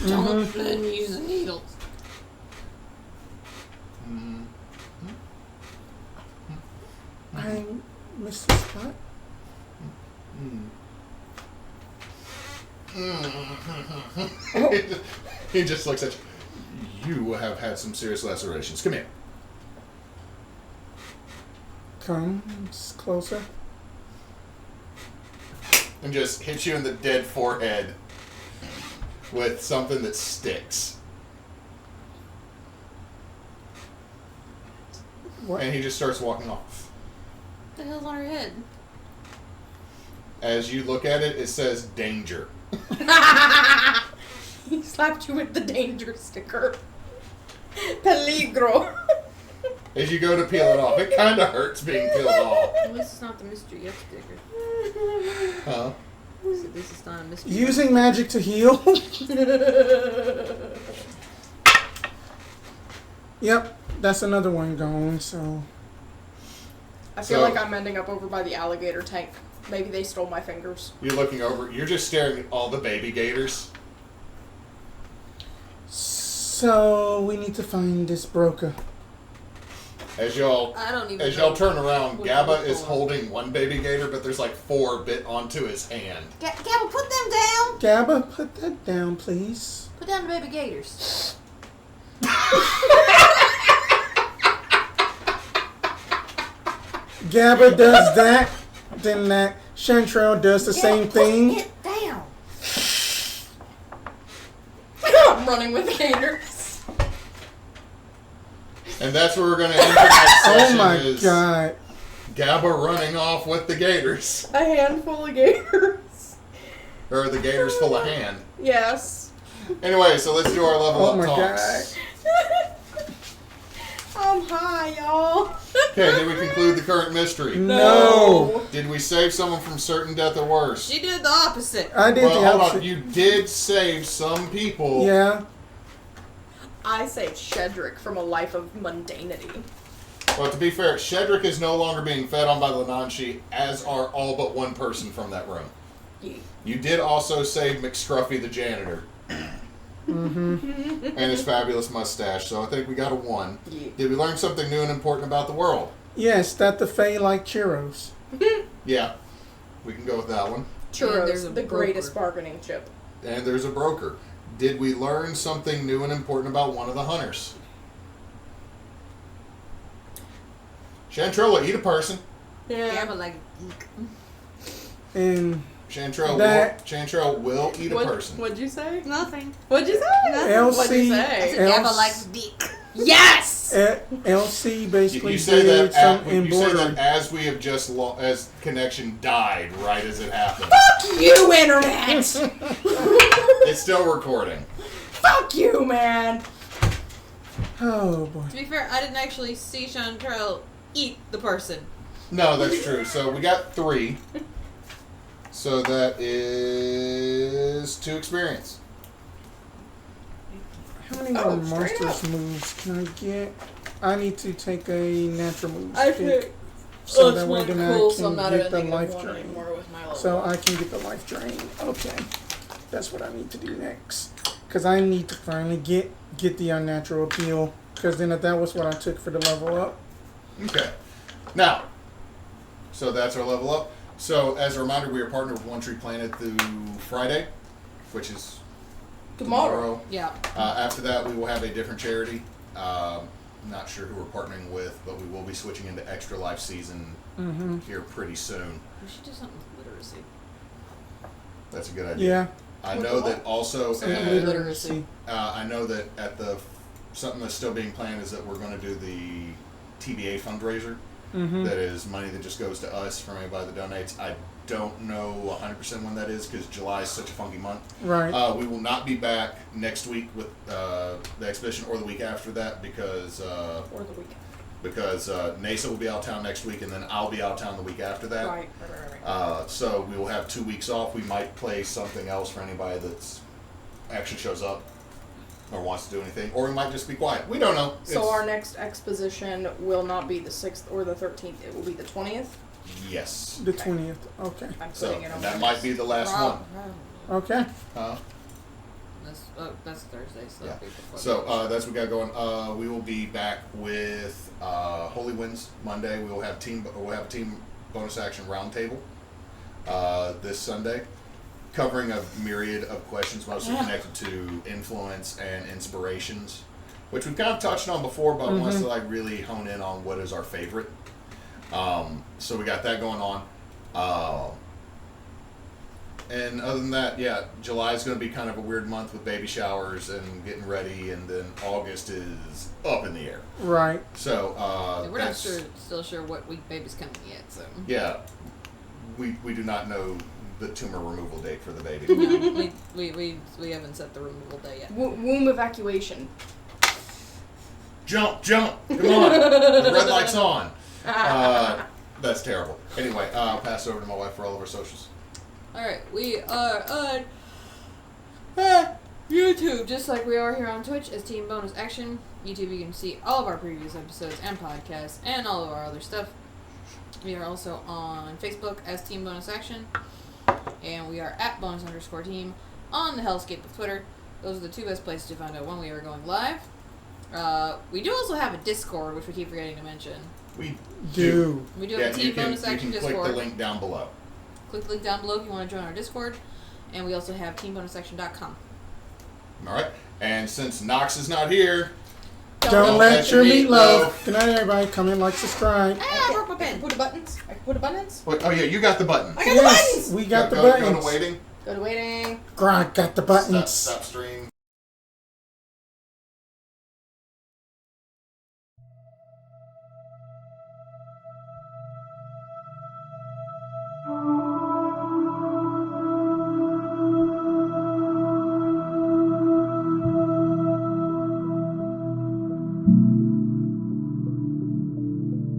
Don't let me use the needles. I missed the spot. He just looks at you. You have had some serious lacerations. Come here. Comes closer. And just hits you in the dead forehead with something that sticks. What? And he just starts walking off. What the hell's on her head? As you look at it, it says danger. He slapped you with the danger sticker. Peligro. As you go to peel it off, it kind of hurts being peeled off. Well, this is not the mystery F sticker. Huh? So this is not a mystery. Using magic to heal. Yep, that's another one gone. So I feel like I'm ending up over by the alligator tank. Maybe they stole my fingers. You're looking over. You're just staring at all the baby gators. So we need to find this broker. As y'all turn around, what Gabba to is look for. holding one baby gator, but there's like 4 bit onto his hand. Gabba, put them down. Gabba, put that down, please. Put down the baby gators. Gabba does that, then that Chanterelle does the same thing. Put it down. I'm running with gators. And that's where we're going to end the next session. Oh my is god. Gabba running off with the gators. A handful of gators. Or the gators full of hand. Yes. Anyway, so let's do our level Oh up my talks. god. I'm high, y'all. Okay, did we conclude the current mystery? No. Did we save someone from certain death or worse? She did the opposite. I did Well, the hold opposite. on. You did save some people. Yeah. I saved Shedrick from a life of mundanity. Well, to be fair, Shedrick is no longer being fed on by Lananshi, as are all but one person from that room. Yeah. You did also save McScruffy the janitor. And his fabulous mustache, so I think we got a 1. Yeah. Did we learn something new and important about the world? Yes, that the Fae like churros. Yeah, we can go with that one. And there's Churros, a the broker. greatest bargaining chip. And there's a broker. Did we learn something new and important about one of the hunters? Chanterelle will eat a person. Yeah. Gabba like. And Chanterelle will eat a person. What'd you say? Nothing. What'd you say? What'd Elsie, you I say? said Gabba Else- likes dick. Yes! Elsie basically You say did that some you say embroidery. that as we have just as connection died right as it happened. Fuck you, internet! It's still recording. Fuck you, man! Oh boy. To be fair, I didn't actually see Chanterelle eat the person. No, that's true. So we got 3. So that is 2 experience. How many more Oh, straight monstrous moves can I get? I need to take a natural move. I stick, think. so it's that way one then cool, I so I'm can not get the ending life up one drain. anymore with my level. So I can get the life drain. Okay, that's what I need to do next. Cause I need to finally get the unnatural appeal. Cause then that was what I took for the level up. Okay. Now, so that's our level up. So as a reminder, we are partnered with One Tree Planet through Friday, which is Tomorrow. Yeah. After that, we will have a different charity. not sure who we're partnering with, but we will be switching into Extra Life season here pretty soon. We should do something with literacy. That's a good idea. Yeah. I know that also Literacy. I know that at the something that's still being planned is that we're going to do the TBA fundraiser. That is money that just goes to us from anybody that donates. I don't know 100% when that is because July is such a funky month. Right. We will not be back next week with the Exposition or the week after that because Or the weekend. Neysa will be out of town next week and then I'll be out of town the week after that. Right. So we will have 2 weeks off. We might play something else for anybody that's actually shows up or wants to do anything, or we might just be quiet. We don't know. So our next exposition will not be the 6th or the 13th. It will be the 20th. Yes. The 20th. Okay. I'm So putting it on that my might list. be the last one. Okay. That's Thursday, so Yeah. that'll be before So that's what we got going. We will be back with Holy Winds Monday. We'll have a team bonus action roundtable this Sunday, covering a myriad of questions, mostly connected to influence and inspirations, which we've kind of touched on before, but wants to like really hone in on what is our favorite. So we got that going on. And other than that, yeah, July is going to be kind of a weird month with baby showers and getting ready, and then August is up in the air. Right. So we're not still sure what week baby's coming yet. So yeah, we do not know the tumor removal date for the baby. no, we haven't set the removal day yet. Womb evacuation. Jump! Come on! The red light's on. That's terrible. Anyway, I'll pass it over to my wife for all of our socials. Alright, we are on YouTube, just like we are here on Twitch as Team Bonus Action. YouTube, you can see all of our previous episodes and podcasts and all of our other stuff. We are also on Facebook as Team Bonus Action. And we are at bonus_team on the hellscape of Twitter. Those are the two best places to find out when we are going live. We do also have a Discord, which we keep forgetting to mention. We Do. We do have a Team Bonus Action you can Discord. click the link down below. Click the link down below if you want to join our Discord. And we also have teambonusaction.com. All right. And since Knox is not here, Don't let your meatloaf. Good night, everybody. Come in, like, subscribe. Ah, I broke my pen. Put the buttons. I can put the buttons. oh yeah, you got the button. I got the buttons. We got the Go buttons. to waiting. Go to waiting. Grog got the buttons. Stop stream.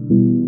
Thank you.